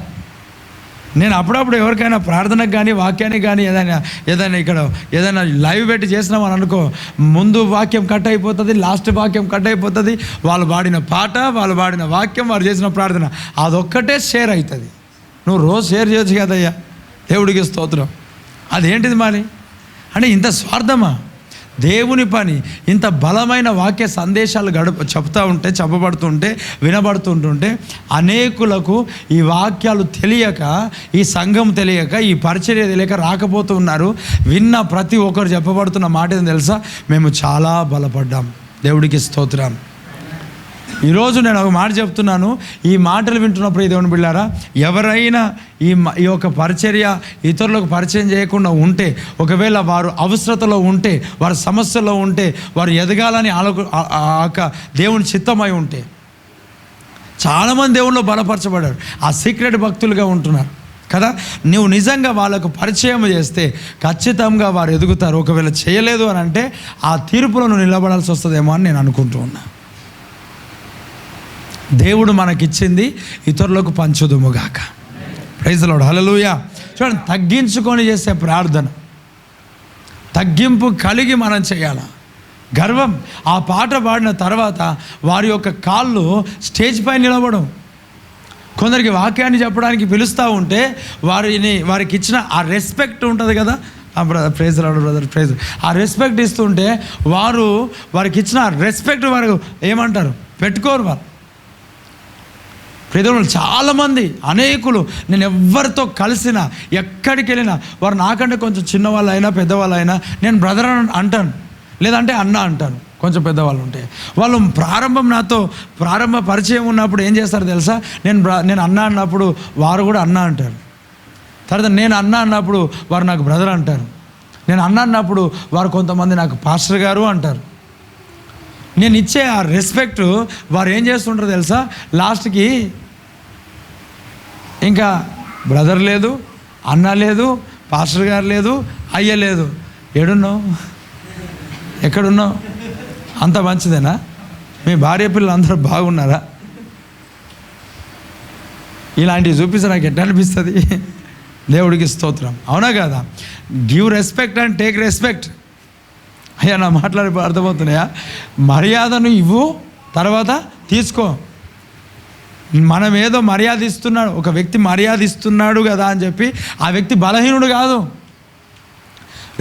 నేను అప్పుడప్పుడు ఎవరికైనా ప్రార్థనకు కానీ వాక్యానికి కానీ ఏదైనా ఇక్కడ ఏదైనా లైవ్ పెట్టి చేసినామని అనుకో, ముందు వాక్యం కట్ అయిపోతుంది, లాస్ట్ వాక్యం కట్ అయిపోతుంది. వాళ్ళు పాడిన పాట, వాళ్ళు పాడిన వాక్యం, వారు చేసిన ప్రార్థన అదొక్కటే షేర్ అవుతుంది. నువ్వు రోజు షేర్ చేయొచ్చు కదయ్యా, దేవుడికి స్తోత్రం. అదేంటిది మరి అంటే ఇంత స్వార్థమా? దేవుని పని ఇంత బలమైన వాక్య సందేశాలు చెప్పబడుతుంటే వినబడుతుంటుంటే అనేకులకు ఈ వాక్యాలు తెలియక, ఈ సంఘం తెలియక, ఈ పరిచర్య తెలియక రాకపోతూ ఉన్నారు. విన్న ప్రతి ఒక్కరు చెప్పబడుతున్న మాట ఏం తెలుసా? మేము చాలా బలపడ్డాం. దేవుడికి స్తోత్రం. ఈరోజు నేను ఒక మాట చెప్తున్నాను, ఈ మాటలు వింటున్నప్పుడు ఈ దేవుని బిడ్డారా, ఎవరైనా ఈ యొక్క పరిచర్య ఇతరులకు పరిచయం చేయకుండా ఉంటే, ఒకవేళ వారు అవసరతలో ఉంటే, వారు సమస్యలో ఉంటే, వారు ఎదగాలని దేవుని చిత్తమై ఉంటే, చాలామంది దేవుళ్ళు బలపరచబడ్డారు, ఆ సీక్రెట్ భక్తులుగా ఉంటున్నారు కదా. నువ్వు నిజంగా వాళ్ళకు పరిచయం చేస్తే ఖచ్చితంగా వారు ఎదుగుతారు. ఒకవేళ చేయలేదు అని అంటే ఆ తీర్పులో నువ్వు నిలబడాల్సి వస్తుందేమో అని నేను అనుకుంటూ ఉన్నా. దేవుడు మనకిచ్చింది ఇతరులకు పంచుదుముగాక. ప్రైజ్ ది లార్డ్, హల్లెలూయా. చూడండి, తగ్గించుకొని చేసే ప్రార్థన, తగ్గింపు కలిగి మనం చేయాలి. గర్వం, ఆ పాట పాడిన తర్వాత వారి యొక్క కాళ్ళు స్టేజ్ పై నిలబడం. కొందరికి వాక్యాన్ని చెప్పడానికి పిలుస్తూ ఉంటే వారికి ఇచ్చిన ఆ రెస్పెక్ట్ ఉంటుంది కదా, ప్రైజ్ లార్డ్ బ్రదర్, ప్రైజ్. ఆ రెస్పెక్ట్ ఇస్తుంటే వారికి ఇచ్చిన రెస్పెక్ట్ వారు ఏమంటారు, పెట్టుకోరు. వారు ప్రజలు చాలామంది అనేకులు, నేను ఎవరితో కలిసినా, ఎక్కడికి వెళ్ళినా, వారు నాకంటే కొంచెం చిన్నవాళ్ళైనా పెద్దవాళ్ళైనా నేను బ్రదర్ అంటాను, లేదంటే అన్న అంటాను. కొంచెం పెద్దవాళ్ళు ఉంటే వాళ్ళు ప్రారంభ పరిచయం ఉన్నప్పుడు ఏం చేస్తారు తెలుసా? నేను అన్న అన్నప్పుడు వారు కూడా అన్న అంటారు. తర్వాత నేను అన్న అన్నప్పుడు వారు నాకు బ్రదర్ అంటారు. నేను అన్న అన్నప్పుడు వారు కొంతమంది నాకు పాస్టర్ గారు అంటారు. నేను ఇచ్చే ఆ రెస్పెక్ట్ వారు ఏం చేస్తుంటారు తెలుసా? లాస్ట్కి ఇంకా బ్రదర్ లేదు, అన్న లేదు, పాస్టర్ గారు లేదు, అయ్య లేదు. ఏడున్నావు, ఎక్కడున్నావు? అంత మంచిదేనా? మీ భార్య పిల్లలు అందరూ బాగున్నారా? ఇలాంటివి చూపిస్తే నాకు ఎట్లా అనిపిస్తుంది? దేవుడికి స్తోత్రం, అవునా కదా? Give respect and take respect. అయ్యా, నా మాట్లాడి అర్థమవుతున్నాయా? మర్యాదను ఇవ్వు, తర్వాత తీసుకో. మనం ఏదో మర్యాద ఇస్తున్నాడు, ఒక వ్యక్తి మర్యాద ఇస్తున్నాడు కదా అని చెప్పి ఆ వ్యక్తి బలహీనుడు కాదు.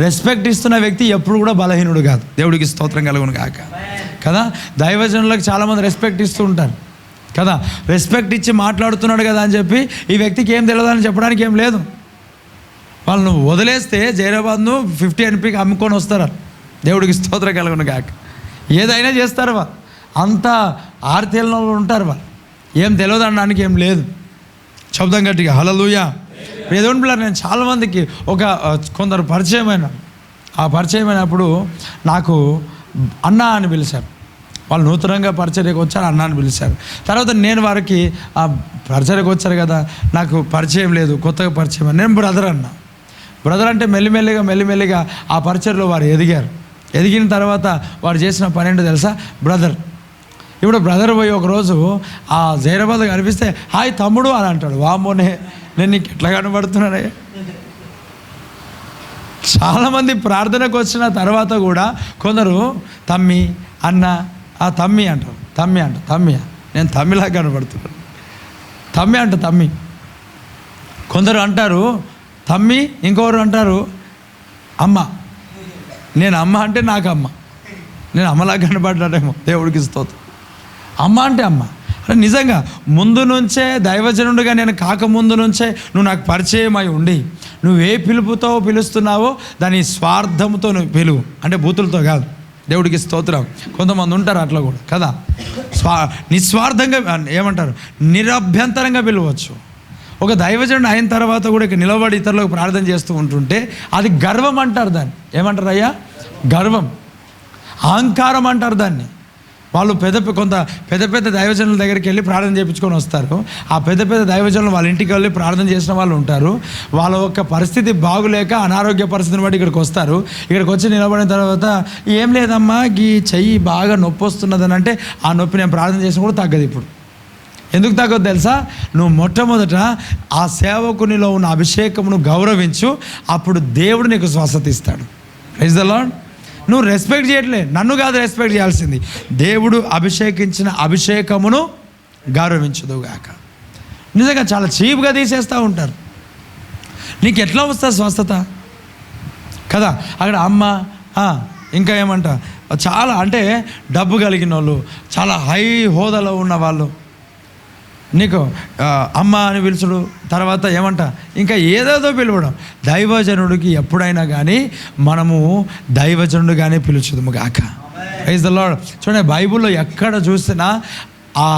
రెస్పెక్ట్ ఇస్తున్న వ్యక్తి ఎప్పుడు కూడా బలహీనుడు కాదు. దేవుడికి స్తోత్రం కలుగును కాక కదా. దైవజనులకు చాలామంది రెస్పెక్ట్ ఇస్తూ ఉంటారు కదా. రెస్పెక్ట్ ఇచ్చి మాట్లాడుతున్నాడు కదా అని చెప్పి ఈ వ్యక్తికి ఏం తెలియదని చెప్పడానికి ఏం లేదు. వాళ్ళను వదిలేస్తే జైరాబాద్ను 50 NPకి అమ్ముకొని వస్తారు. దేవుడికి స్తోత్రం కలుగును కాక. ఏదైనా చేస్తారు వాళ్ళు, అంత ఆర్తీలలో ఉంటారు వాళ్ళు. ఏం తెలియదు అనడానికి ఏం లేదు. శబ్దం గట్టిగా హల్లెలూయా. దేవుని పిల్లలు, నేను చాలామందికి కొందరు ఆ పరిచయమైనప్పుడు నాకు అన్న అని పిలిచారు. వాళ్ళు నూతనంగా పరిచర్యకు వచ్చారు, అన్న అని పిలిచారు. తర్వాత నేను వారికి ఆ పరిచర్యకు వచ్చారు కదా, నాకు పరిచయం లేదు, కొత్తగా పరిచయం. నేను బ్రదర్ అన్నా. బ్రదర్ అంటే మెల్లిమెల్లిగా ఆ పరిచర్యలో వారు ఎదిగిన తర్వాత వారు చేసిన పని ఏంటో తెలుసా? బ్రదర్. ఇప్పుడు బ్రదర్ పోయి ఒకరోజు ఆ జైరాబాద్ కనిపిస్తే హాయ్ తమ్ముడు అని అంటాడు. వామ్మోనే, నేను నీకు ఎట్లా కనబడుతున్నానే. చాలామంది ప్రార్థనకు వచ్చిన తర్వాత కూడా కొందరు తమ్మి, అన్న, ఆ తమ్మి అంటారు. తమ్మి నేను తమ్మిలా కనబడుతున్నాను. తమ్మి. కొందరు అంటారు తమ్మి, ఇంకొకరు అంటారు అమ్మ. నేను అమ్మ అంటే నాకు అమ్మ, నేను అమ్మలా కనబడ్డాడేమో. దేవుడికి స్తోత్రం. అమ్మ అంటే అమ్మ అంటే నిజంగా ముందు నుంచే దైవజనుడిగా నేను కాకముందు నుంచే నువ్వు నాకు పరిచయం అయి ఉండి నువ్వే పిలుపుతో పిలుస్తున్నావో దాని స్వార్థంతో నువ్వు పిలువు, అంటే బూతులతో కాదు. దేవుడికి స్తోత్రం. కొంతమంది ఉంటారు అట్లా కూడా కదా, నిస్వార్థంగా ఏమంటారు, నిరభ్యంతరంగా పిలవచ్చు. ఒక దైవజనుడు అయిన తర్వాత కూడా ఇక నిలబడి ఇతరులకు ప్రార్థన చేస్తూ ఉంటుంటే అది గర్వం అంటారు. దాన్ని ఏమంటారు అయ్యా? గర్వం, అహంకారం అంటారు దాన్ని. వాళ్ళు కొంత పెద్ద దైవజనుల దగ్గరికి వెళ్ళి ప్రార్థన చేయించుకొని వస్తారు. ఆ పెద్ద దైవజనులు వాళ్ళ ఇంటికి వెళ్ళి ప్రార్థన చేసిన వాళ్ళు ఉంటారు. వాళ్ళ యొక్క పరిస్థితి బాగులేక అనారోగ్య పరిస్థితిని బట్టి ఇక్కడికి వస్తారు. ఇక్కడికి వచ్చి నిలబడిన తర్వాత ఏం లేదమ్మా, ఈ చెయ్యి బాగా నొప్పి వస్తున్నదని అంటే ఆ నొప్పి నేను ప్రార్థన చేసిన కూడా తగ్గదు. ఇప్పుడు ఎందుకు తగ్గదు తెలుసా? నువ్వు మొట్టమొదట ఆ సేవకునిలో ఉన్న అభిషేకమును గౌరవించు, అప్పుడు దేవుడు నీకు స్వస్థత ఇస్తాడు. Praise the Lord. నువ్వు రెస్పెక్ట్ చేయట్లే, నన్ను కాదు రెస్పెక్ట్ చేయాల్సింది, దేవుడు అభిషేకించిన అభిషేకమును గౌరవించదుగాక. నిజంగా చాలా చీప్గా తీసేస్తూ ఉంటారు. నీకు ఎట్లా వస్తుంది స్వస్థత కదా? అక్కడ అమ్మ ఇంకా ఏమంట, చాలా అంటే డబ్బు కలిగిన వాళ్ళు, చాలా హై హోదాలో ఉన్న వాళ్ళు నీకు అమ్మ అని పిలుచుడు, తర్వాత ఏమంట ఇంకా ఏదేదో పిలవడం. దైవజనుడికి ఎప్పుడైనా కానీ మనము దైవజనుడుగానే పిలుచుదుము గాక. Praise the Lord. చూడండి, బైబిల్లో ఎక్కడ చూసినా ఆ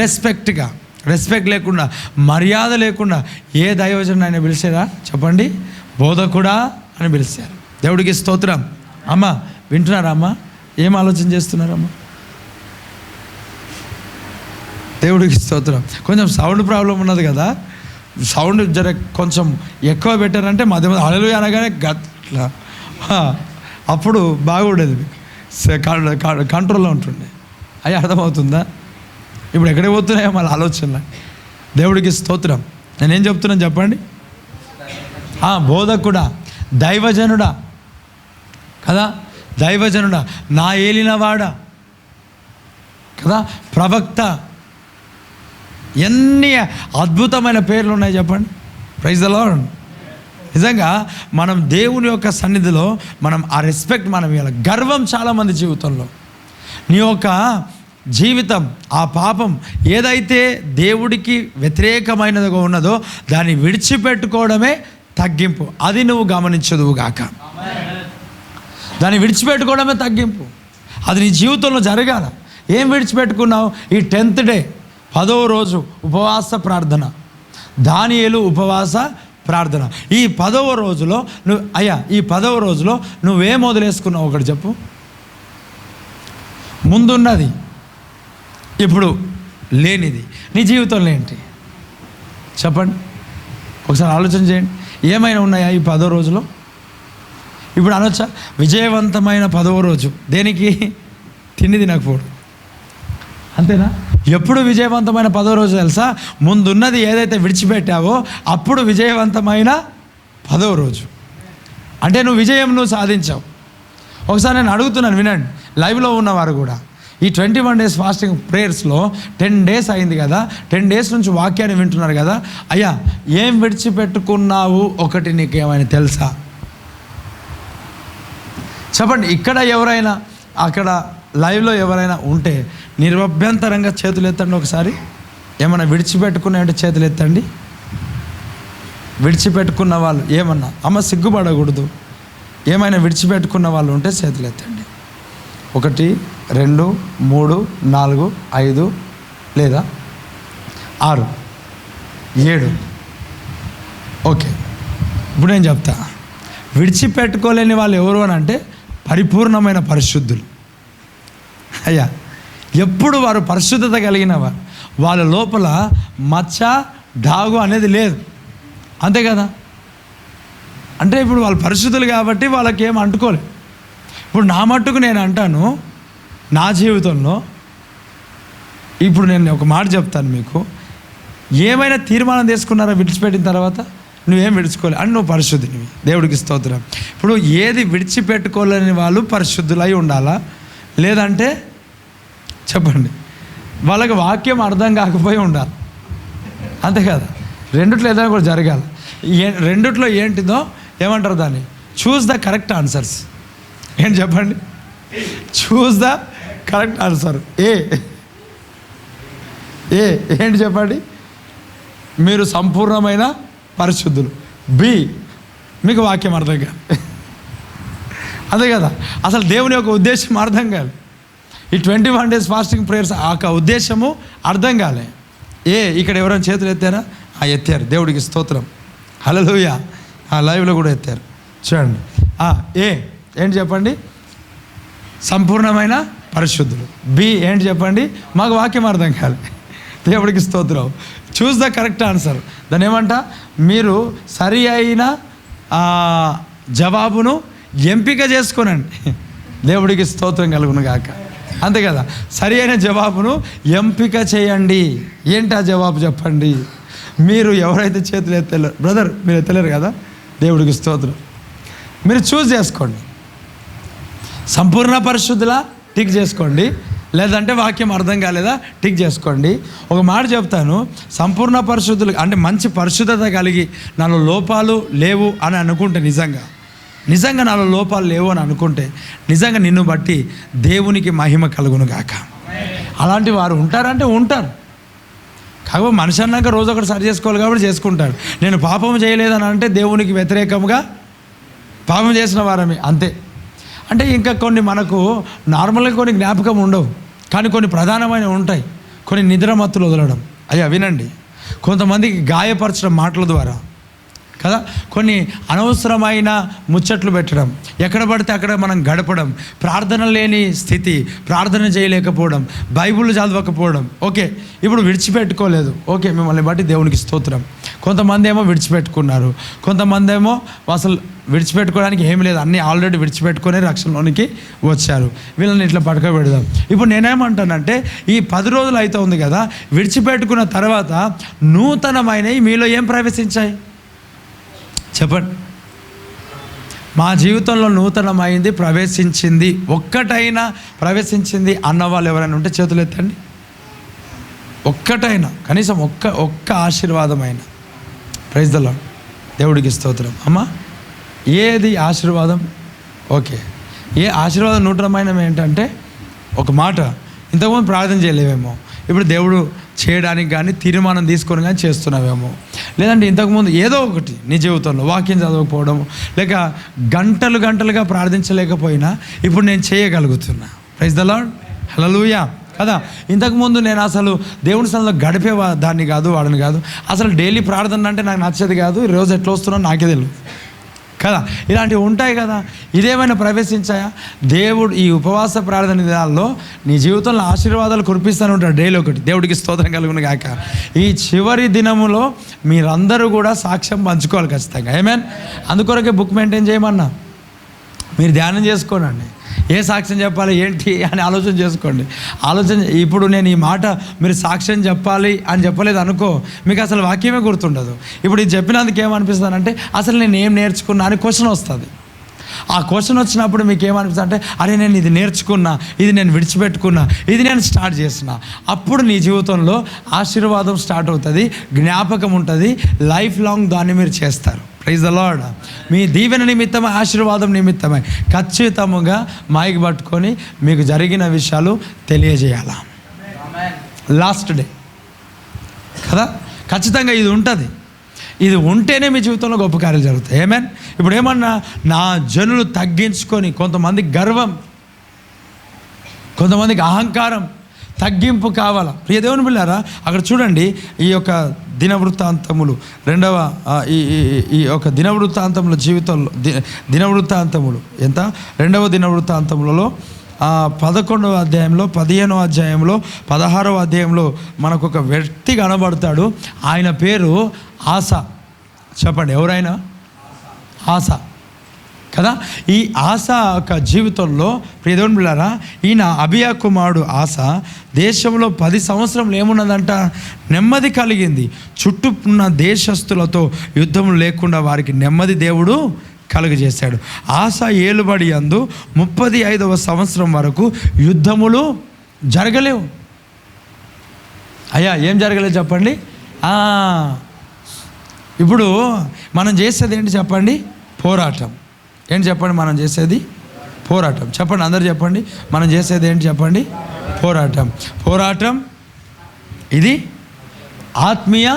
రెస్పెక్ట్ లేకుండా, మర్యాద లేకుండా ఏ దైవజనుడు ఆయన పిలిచారా చెప్పండి? బోధకుడా అని పిలిచారు. దేవుడికి స్తోత్రం. అమ్మ వింటున్నారా? అమ్మ ఏం ఆలోచన చేస్తున్నారమ్మా? దేవుడికి స్తోత్రం. కొంచెం సౌండ్ ప్రాబ్లం ఉన్నది కదా, సౌండ్ జర కొంచెం ఎక్కువ పెట్టారంటే మధ్య హల్లెలూయా అనగానే గట్లా అప్పుడు బాగుండేది, కంట్రోల్లో ఉంటుండే. అవి అర్థమవుతుందా? ఇప్పుడు ఎక్కడికి పోతున్నాయో మళ్ళీ ఆలోచనలు. దేవుడికి స్తోత్రం. నేనేం చెప్తున్నాను చెప్పండి? బోధకుడా, దైవజనుడా కదా, దైవజనుడా, నా ఏలినవాడా కదా, ప్రవక్త, ఎన్ని అద్భుతమైన పేర్లు ఉన్నాయి చెప్పండి. Praise the Lord. నిజంగా మనం దేవుని యొక్క సన్నిధిలో మనం ఆ రెస్పెక్ట్ మనం ఇవ్వాలి. గర్వం చాలామంది జీవితంలో, నీ యొక్క జీవితం ఆ పాపం ఏదైతే దేవుడికి వ్యతిరేకమైనదిగా ఉన్నదో దాన్ని విడిచిపెట్టుకోవడమే తగ్గింపు. అది నువ్వు గమనించదువుగాక. దాన్ని విడిచిపెట్టుకోవడమే తగ్గింపు. అది నీ జీవితంలో జరగాల. ఏం విడిచిపెట్టుకున్నావు? ఈ 10th డే 10వ రోజు ఉపవాస ప్రార్థన, దానియేలు ఉపవాస ప్రార్థన. ఈ 10వ రోజులో ఈ 10వ రోజులో నువ్వేం వదిలేసుకున్నావు? ఒకటి చెప్పు. ముందున్నది, ఇప్పుడు లేనిది నీ జీవితంలో ఏంటి చెప్పండి? ఒకసారి ఆలోచన చేయండి. ఏమైనా ఉన్నాయా ఈ 10వ రోజులో? ఇప్పుడు అనొచ్చా విజయవంతమైన 10వ రోజు దేనికి? తిండి తినకపోవడం, అంతేనా? ఎప్పుడు విజయవంతమైన 10వ రోజు తెలుసా? ముందున్నది ఏదైతే విడిచిపెట్టావో అప్పుడు విజయవంతమైన 10వ రోజు. అంటే నువ్వు సాధించావు. ఒకసారి నేను అడుగుతున్నాను, వినండి, లైవ్లో ఉన్నవారు కూడా. ఈ 21 days ఫాస్టింగ్ ప్రేయర్స్లో 10 days అయింది కదా, 10 days నుంచి వాక్యాన్ని వింటున్నారు కదా. అయ్యా ఏం విడిచిపెట్టుకున్నావు? ఒకటి నీకేమైనా తెలుసా చెప్పండి. ఇక్కడ ఎవరైనా, అక్కడ లైవ్లో ఎవరైనా ఉంటే నిర్భ్యంతరంగా చేతులు ఎత్తండి. ఒకసారి ఏమన్నా విడిచిపెట్టుకున్నాయంటే చేతులు ఎత్తండి. విడిచిపెట్టుకున్న వాళ్ళు ఏమన్నా, అమ్మ సిగ్గుపడకూడదు, ఏమైనా విడిచిపెట్టుకున్న వాళ్ళు ఉంటే చేతులు ఎత్తండి. 1 2 3 4 5 లేదా 6 7. ఓకే, ఇప్పుడు నేను చెప్తా. విడిచిపెట్టుకోలేని వాళ్ళు ఎవరు అని అంటే పరిపూర్ణమైన పరిశుద్ధులు. అయ్యా ఎప్పుడు వారు పరిశుద్ధత కలిగిన వారు, వాళ్ళ లోపల మచ్చ డాగు అనేది లేదు, అంతే కదా. అంటే ఇప్పుడు వాళ్ళు పరిశుద్ధులు కాబట్టి వాళ్ళకి ఏం అంటుకోలేదు. ఇప్పుడు నా మట్టుకు నేను అంటాను, నా జీవితంలో ఇప్పుడు నేను ఒక మాట చెప్తాను మీకు. ఏమైనా తీర్మానం తీసుకున్నారా విడిచిపెట్టిన తర్వాత? నువ్వేం విడిచిపోలే అని నువ్వు పరిశుద్ధినివి. దేవుడికి స్తోత్రం. ఇప్పుడు ఏది విడిచిపెట్టుకోలేని వాళ్ళు పరిశుద్ధులై ఉండాలా? లేదంటే చెప్పండి, వాళ్ళకి వాక్యం అర్థం కాకపోయి ఉండాలి, అంతే కదా. రెండిట్లో ఏదైనా కూడా జరగాలి. రెండిట్లో ఏంటిదో ఏమంటారు దాన్ని? Choose the correct answers. ఏంటి చెప్పండి? Choose the correct answer. ఏ ఏంటి చెప్పండి? మీరు సంపూర్ణమైన పరిశుద్ధులు. బి మీకు వాక్యం అర్థం కాదు, అదే కదా. అసలు దేవుని యొక్క ఉద్దేశం అర్థం కాదు. ఈ 21 days ఫాస్టింగ్ ప్రేయర్స్ ఆ ఉద్దేశము అర్థం కాలే. ఇక్కడ ఎవరైనా చేతులు ఎత్తారా? ఎత్తారు. దేవుడికి స్తోత్రం. హల్లెలూయా. లైవ్లో కూడా ఎత్తారు చూడండి. ఏంటి చెప్పండి? సంపూర్ణమైన పరిశుద్ధులు. బి ఏంటి చెప్పండి, మాకు వాక్యం అర్థం కాలే. దేవుడికి స్తోత్రం. చూస్ ద కరెక్ట్ ఆన్సర్. దాన్ని ఏమంట, మీరు సరి అయిన జవాబును ఎంపిక చేసుకోనండి. దేవుడికి స్తోత్రం కలుగును గాక. అంతే కదా, సరి అయిన జవాబును ఎంపిక చేయండి. ఏంటి ఆ జవాబు చెప్పండి. మీరు ఎవరైతే చేతులు ఎత్తలేరు, బ్రదర్ మీరు ఎత్తలేరు కదా, దేవుడికి స్తోత్రం. మీరు చూస్ చేసుకోండి. సంపూర్ణ పరిశుద్ధులా టిక్ చేసుకోండి, లేదంటే వాక్యం అర్థం కాలేదా టిక్ చేసుకోండి. ఒక మాట చెప్తాను, సంపూర్ణ పరిశుద్ధులు అంటే మంచి పరిశుద్ధత కలిగి నాలో లోపాలు లేవు అని అనుకుంటే, నిజంగా నాలో లోపాలు లేవు అని అనుకుంటే, నిజంగా నిన్ను బట్టి దేవునికి మహిమ కలుగును గాక. అలాంటి వారు ఉంటారంటే ఉంటారు. కాకపోతే మనిషి అన్నాక రోజు ఒకటి సరి చేసుకోవాలి కాబట్టి చేసుకుంటాడు. నేను పాపం చేయలేదని అంటే దేవునికి వ్యతిరేకంగా పాపం చేసిన వారమే, అంతే. అంటే ఇంకా కొన్ని మనకు నార్మల్గా కొన్ని జ్ఞాపకం ఉండవు, కానీ కొన్ని ప్రధానమైనవి ఉంటాయి. కొన్ని నిద్రమత్తులు వదలడం, అయ్యా వినండి. కొంతమందికి గాయపరచడం మాటల ద్వారా కదా, కొన్ని అనవసరమైన ముచ్చట్లు పెట్టడం, ఎక్కడ పడితే అక్కడ మనం గడపడం, ప్రార్థన లేని స్థితి, ప్రార్థన చేయలేకపోవడం, బైబిల్ చదవకపోవడం. ఓకే, ఇప్పుడు విడిచిపెట్టుకోలేదు, ఓకే, మిమ్మల్ని బట్టి దేవునికి స్తోత్రం. కొంతమంది ఏమో విడిచిపెట్టుకున్నారు, కొంతమంది ఏమో అసలు విడిచిపెట్టుకోవడానికి ఏమి లేదు, అన్నీ ఆల్రెడీ విడిచిపెట్టుకునే రక్షణలోనికి వచ్చారు. వీళ్ళని ఇట్లా పట్టుకోబెడదాం. ఇప్పుడు నేనేమంటానంటే, ఈ 10 రోజులు అయితే ఉంది కదా, విడిచిపెట్టుకున్న తర్వాత నూతనమైనవి మీలో ఏం ప్రవేశించాయి చెప్పండి. మా జీవితంలో నూతనమైంది ప్రవేశించింది, ఒక్కటైనా ప్రవేశించింది అన్న వాళ్ళు ఎవరైనా ఉంటే చేతులు ఎత్తండి. ఒక్కటైనా, కనీసం ఒక్క ఆశీర్వాదమైన. Praise the lord. దేవుడికి స్తోత్రం. అమ్మా, ఏది ఆశీర్వాదం? ఓకే, ఏ ఆశీర్వాదం నూతనమైన ఏంటంటే, ఒక మాట, ఇంతకుముందు ప్రార్థన చేయలేవేమో, ఇప్పుడు దేవుడు చేయడానికి కానీ తీర్మానం తీసుకొని కానీ చేస్తున్నావేమో. లేదంటే ఇంతకుముందు ఏదో ఒకటి నీ జీవితంలో వాక్యం చదవకపోవడం, లేక గంటలుగా ప్రార్థించలేకపోయినా ఇప్పుడు నేను చేయగలుగుతున్నా. Praise the lord. హల్లెలూయా కదా. ఇంతకుముందు నేను అసలు దేవుని సన్నిధిలో గడిపే దాన్ని కాదు, వాడిని కాదు, అసలు డైలీ ప్రార్థన అంటే నాకు నచ్చేది కాదు, ఈరోజు ఎట్లా వస్తున్నా నాకే తెలియదు కదా. ఇలాంటివి ఉంటాయి కదా. ఇదేమైనా ప్రవేశించాయా? దేవుడు ఈ ఉపవాస ప్రార్థన దినాల్లో నీ జీవితంలో ఆశీర్వాదాలు కురిపిస్తూనే ఉంటాడు డైలీ ఒకటి. దేవుడికి స్తోత్రం కలుగును గాక. ఈ చివరి దినములో మీరందరూ కూడా సాక్ష్యం పంచుకోవాలి ఖచ్చితంగా. ఆమేన్. అందుకొరకే బుక్ మెయింటైన్ చేయమన్నా. మీరు ధ్యానం చేసుకోనండి, ఏ సాక్ష్యం చెప్పాలి ఏంటి అని ఆలోచన చేసుకోండి. ఇప్పుడు నేను ఈ మాట మీరు సాక్ష్యం చెప్పాలి అని చెప్పలేదు అనుకో, మీకు అసలు వాక్యమే గుర్తుండదు. ఇప్పుడు ఇది చెప్పినందుకు ఏమనిపిస్తుందంటే, అసలు నేను ఏం నేర్చుకున్నా అని క్వశ్చన్ వస్తుంది. ఆ క్వశ్చన్ వచ్చినప్పుడు మీకు ఏమనిపిస్తుంది అంటే, అరే నేను ఇది నేర్చుకున్నా, ఇది నేను విడిచిపెట్టుకున్నా, ఇది నేను స్టార్ట్ చేస్తున్నా. అప్పుడు నీ జీవితంలో ఆశీర్వాదం స్టార్ట్ అవుతుంది, జ్ఞాపకం ఉంటుంది, లైఫ్ లాంగ్ దాన్ని మీరు చేస్తారు. Praise the lord. మీ దీవెన నిమిత్తమై, ఆశీర్వాదం నిమిత్తమై ఖచ్చితంగా మైక్ పట్టుకొని మీకు జరిగిన విషయాలు తెలియజేయాలా. లాస్ట్ డే కదా, ఖచ్చితంగా ఇది ఉంటుంది. ఇది ఉంటేనే మీ జీవితంలో గొప్ప కార్యాలు జరుగుతాయి. ఆమేన్. ఇప్పుడు ఏమన్నా, నా జనులు తగ్గించుకొని, కొంతమందికి గర్వం, కొంతమందికి అహంకారం, తగ్గింపు కావాలా. ప్రియ దేవుని బిడ్డలారా, అక్కడ చూడండి, ఈ యొక్క దినవృత్తాంతములు ఈ యొక్క దినవృత్తాంతముల జీవితంలో దినవృత్తాంతములు ఎంత 2వ దినవృత్తాంతములలో 11వ అధ్యాయంలో, 15వ అధ్యాయంలో, 16వ అధ్యాయంలో మనకు ఒక వ్యక్తి కనబడతాడు. ఆయన పేరు ఆస. చెప్పండి, ఎవరైనా? ఆస కదా. ఈ ఆస యొక్క జీవితంలో ప్రియ దేవుని బిడ్డలారా, ఈయన అబియా కుమారుడు ఆస దేశంలో 10 సంవత్సరంలో ఏమున్నదంట, నెమ్మది కలిగింది. చుట్టూ ఉన్న దేశస్తులతో యుద్ధం లేకుండా వారికి నెమ్మది దేవుడు కలుగజేశాడు. ఆస ఏలుబడి యందు 35వ సంవత్సరం వరకు యుద్ధములు జరగలేవు. అయ్యా ఏం జరగలేదు చెప్పండి. ఇప్పుడు మనం చేసేది ఏంటి చెప్పండి? పోరాటం. ఏంటి చెప్పండి? మనం చేసేది పోరాటం. చెప్పండి, అందరు చెప్పండి, మనం చేసేది ఏంటి చెప్పండి? పోరాటం. ఇది ఆత్మీయ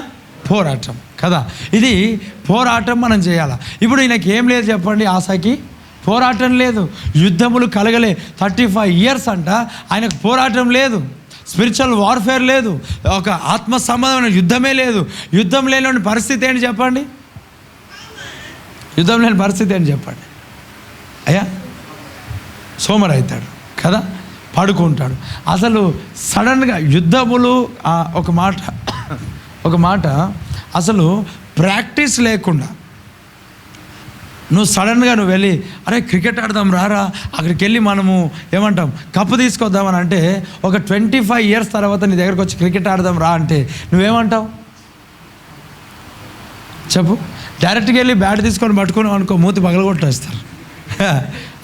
పోరాటం కదా. ఇది పోరాటం మనం చేయాలి. ఇప్పుడు ఈయనకి ఏం లేదు చెప్పండి, ఆశకి పోరాటం లేదు, యుద్ధములు కలగలే. 35 years అంట ఆయనకు పోరాటం లేదు, స్పిరిచువల్ వార్ఫేర్ లేదు, ఒక ఆత్మ సంబంధమైన యుద్ధమే లేదు. యుద్ధం లేని పరిస్థితి ఏంటి చెప్పండి? యుద్ధం లేని పరిస్థితి ఏంటి చెప్పండి? అయ్యా సోమరు అవుతాడు కదా. పడుకుంటాడు. అసలు సడన్గా యుద్ధములు ఒక మాట అసలు ప్రాక్టీస్ లేకుండా నువ్వు సడన్గా నువ్వు వెళ్ళి అరే క్రికెట్ ఆడదాం రారా, అక్కడికి వెళ్ళి మనము ఏమంటాం కప్పు తీసుకొద్దామని అంటే ఒక 25 years తర్వాత నీ దగ్గరకు వచ్చి క్రికెట్ ఆడదాం రా అంటే నువ్వేమంటావు చెప్పు? డైరెక్ట్గా వెళ్ళి బ్యాట్ తీసుకొని పట్టుకున్నావు అనుకో, మూతి పగలగొట్టేస్తారు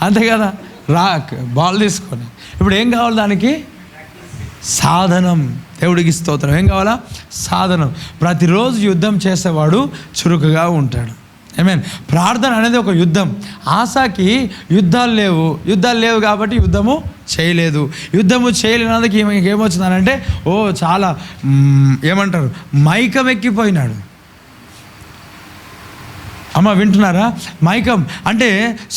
అంతే కదా, బాల్ తీసుకొని. ఇప్పుడు ఏం కావాలి దానికి? సాధనం. దేవుడికి స్తోత్రం. ఏం కావాలా? సాధనం. ప్రతిరోజు యుద్ధం చేసేవాడు చురుకుగా ఉంటాడు. ఆమేన్. ప్రార్థన అనేది ఒక యుద్ధం. ఆసాకి యుద్ధాలు లేవు కాబట్టి యుద్ధము చేయలేనందుకు ఈమెకి ఏమొచ్చిందనంటే చాలా ఏమంటారు మైకం ఎక్కిపోయినాడు. అమ్మ వింటున్నారా? మైకం అంటే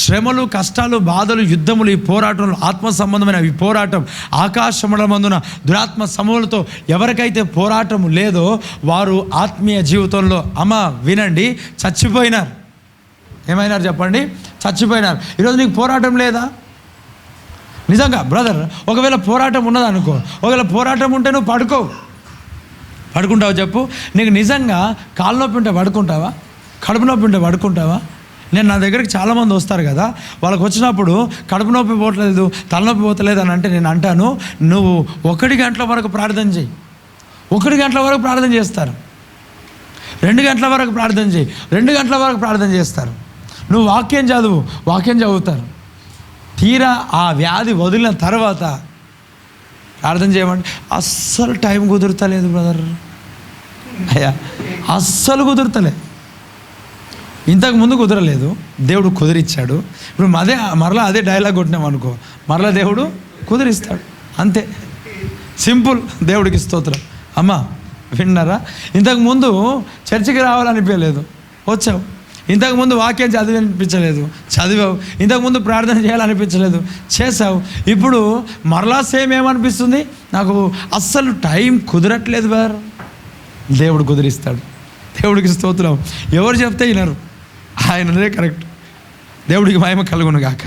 శ్రమలు, కష్టాలు, బాధలు, యుద్ధములు, ఈ పోరాటంలో ఆత్మ సంబంధమైన ఈ పోరాటం ఆకాశమందున దురాత్మ సమూహలతో ఎవరికైతే పోరాటం లేదో వారు ఆత్మీయ జీవితంలో అమ్మ వినండి చచ్చిపోయినారు. ఏమైనారు చెప్పండి? చచ్చిపోయినారు. ఈరోజు నీకు పోరాటం లేదా? నిజంగా బ్రదర్, ఒకవేళ పోరాటం ఉన్నదనుకో, ఒకవేళ పోరాటం ఉంటే నువ్వు పడుకుంటావు చెప్పు. నీకు నిజంగా కాళ్ళ నొప్పి ఉంటే పడుకుంటావా? కడుపు నొప్పి ఉంటే పడుకుంటావా? నేను నా దగ్గరికి చాలామంది వస్తారు కదా, వాళ్ళకి వచ్చినప్పుడు కడుపు నొప్పి పోవట్లేదు, తలనొప్పి పోతలేదు అని అంటే నేను అంటాను, నువ్వు 1 గంటల వరకు ప్రార్థన చేయి. 1 గంటల వరకు ప్రార్థన చేస్తారు. 2 గంటల వరకు ప్రార్థన చేయి. 2 గంటల వరకు ప్రార్థన చేస్తారు. నువ్వు వాక్యం చదువుతారు. తీరా ఆ వ్యాధి వదిలిన తర్వాత ప్రార్థన చేయమంటే అస్సలు టైం కుదురుతలేదు బ్రదర్. అయ్యా అస్సలు కుదురుతలే. ఇంతకు ముందు కుదరలేదు, దేవుడు కుదిరిచ్చాడు. ఇప్పుడు మరలా అదే డైలాగ్ కొట్టినాం అనుకో, మరలా దేవుడు కుదిరిస్తాడు. అంతే సింపుల్. దేవుడికి స్తోత్రం. అమ్మ విన్నారా? ఇంతకుముందు చర్చికి రావాలనిపించలేదు, వచ్చావు. ఇంతకుముందు వాక్యం చదివినిపించలేదు, చదివావు. ఇంతకుముందు ప్రార్థన చేయాలనిపించలేదు, చేసావు. ఇప్పుడు మరలా సేమ్ ఏమనిపిస్తుంది? నాకు అస్సలు టైం కుదరట్లేదు బార్. దేవుడు కుదిరిస్తాడు. దేవుడికి స్తోత్రం. ఎవరు చెప్తే వినరు, ఆయనదే కరెక్ట్. దేవుడికి మహిమ కలుగును గాక.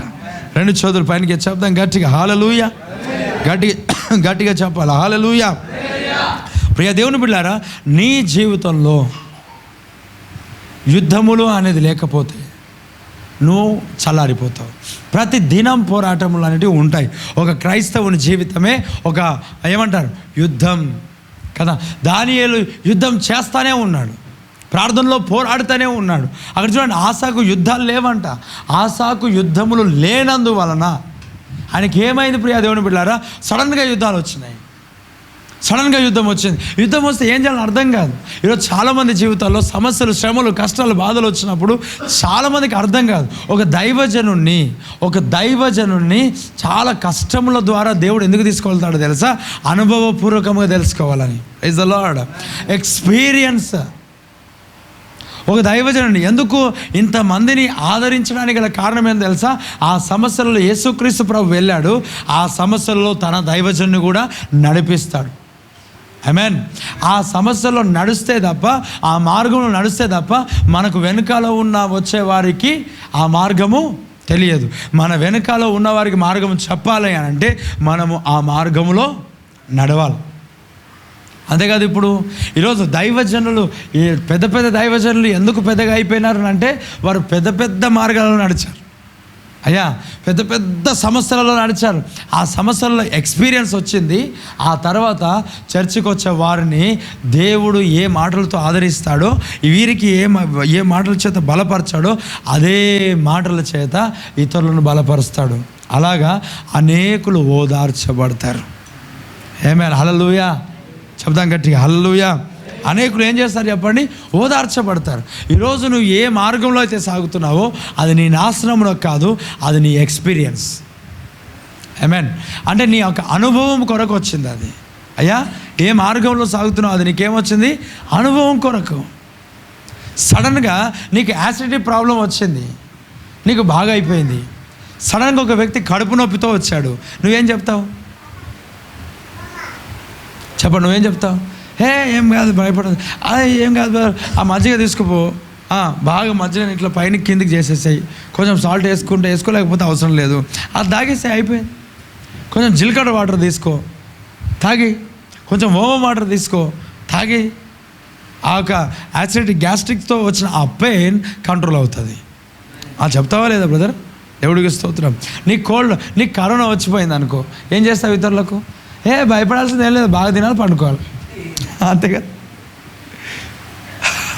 2 చేతులు పైనకి చెప్దాం గట్టిగా హల్లెలూయా. గట్టిగా చెప్పాలి హల్లెలూయా. ప్రియ దేవుని బిడ్డలారా, నీ జీవితంలో యుద్ధములు అనేది లేకపోతే నువ్వు చల్లారిపోతావు. ప్రతి దినం పోరాటములు అనేటివి ఉంటాయి. ఒక క్రైస్తవుని జీవితమే ఒక ఏమంటారు యుద్ధం కదా. దానియేలు యుద్ధం చేస్తానే ఉన్నాడు, ప్రార్థనలో పోరాడుతూనే ఉన్నాడు. అక్కడ చూడండి, ఆసాకు యుద్ధాలు లేవంట. ఆసాకు యుద్ధములు లేనందువలన ఆయనకి ఏమైంది ప్రియ దేవుని బిడ్డలారా? సడన్గా యుద్ధాలు వచ్చినాయి. సడన్గా యుద్ధం వచ్చింది. యుద్ధం వస్తే ఏం చేయాలని అర్థం కాదు. ఈరోజు చాలామంది జీవితాల్లో సమస్యలు, శ్రమలు, కష్టాలు, బాధలు వచ్చినప్పుడు చాలామందికి అర్థం కాదు. ఒక దైవజనుణ్ణి చాలా కష్టముల ద్వారా దేవుడు ఎందుకు తీసుకెళ్తాడో తెలుసా? అనుభవపూర్వకంగా తెలుసుకోవాలని. Praise the Lord. ఎక్స్పీరియన్స్. ఒక దైవజనుడిని ఎందుకు ఇంతమందిని ఆదరించడానికి గల కారణం ఏంటో తెలుసా? ఆ సమస్యలలో యేసుక్రీస్తు ప్రభు వెళ్ళాడు. ఆ సమస్యలలో తన దైవజనుని కూడా నడిపిస్తాడు. ఆమేన్. ఆ సమస్యలో నడుస్తే తప్ప, ఆ మార్గంలో నడుస్తే తప్ప మనకు వెనుకాల వచ్చే వారికి ఆ మార్గము తెలియదు. మన వెనుకాల ఉన్నవారికి మార్గం చెప్పాలి అని అంటే మనము ఆ మార్గంలో నడవాలి. అంతేకాదు. ఇప్పుడు ఈరోజు దైవజనులు, ఈ పెద్ద దైవజనులు ఎందుకు పెద్దగా అయిపోయినారు అంటే వారు పెద్ద మార్గాలలో నడిచారు. అయ్యా పెద్ద సమస్యలలో నడిచారు. ఆ సమస్యలలో ఎక్స్పీరియన్స్ వచ్చింది. ఆ తర్వాత చర్చికి వచ్చే వారిని దేవుడు ఏ మాటలతో ఆదరిస్తాడో, వీరికి ఏ మాటల చేత బలపరచాడో అదే మాటల చేత ఇతరులను బలపరుస్తాడు. అలాగా అనేకులు ఓదార్చబడతారు. ఆమేన్. హల్లెలూయా. చెప్దాం గట్టిగా హల్లెలూయా. అనేకులు ఏం చేస్తారు చెప్పండి? ఓదార్చబడతారు. ఈరోజు నువ్వు ఏ మార్గంలో అయితే సాగుతున్నావో అది నీ నాశనంలో కాదు, అది నీ ఎక్స్పీరియన్స్. ఆమేన్. అంటే నీ యొక్క అనుభవం కొరకు వచ్చింది అది. అయ్యా ఏ మార్గంలో సాగుతున్నావు అది నీకేమొచ్చింది? అనుభవం కొరకు. సడన్గా నీకు యాసిడిటీ ప్రాబ్లం వచ్చింది, నీకు బాగా అయిపోయింది. సడన్గా ఒక వ్యక్తి కడుపు నొప్పితో వచ్చాడు, నువ్వేం చెప్తావు? చెప్పండి, నువ్వేం చెప్తావు? ఏం కాదు, భయపడదు. ఏం కాదు, ఆ మజ్జిగ తీసుకుపో, బాగా మజ్జిగ ఇట్లా పైన కిందికి చేసేసాయి, కొంచెం సాల్ట్ వేసుకోలేకపోతే అవసరం లేదు, అది తాగేసాయి, అయిపోయింది. కొంచెం జీలకర్ర వాటర్ తీసుకో, తాగి. కొంచెం ఓమం వాటర్ తీసుకో, తాగి. ఆ యొక్క యాసిడిటీ గ్యాస్ట్రిక్తో వచ్చిన ఆ పెయిన్ కంట్రోల్ అవుతుంది. చెప్తావా లేదా బ్రదర్? దేవుడికి స్తోత్రం. నీకు కోల్డ్, నీకు కరోనా వచ్చిపోయింది అనుకో, ఏం చేస్తావు ఇతరులకు? భయపడాల్సింది ఏం లేదు, బాగా తినాలి, పండుకోవాలి, అంతేగా.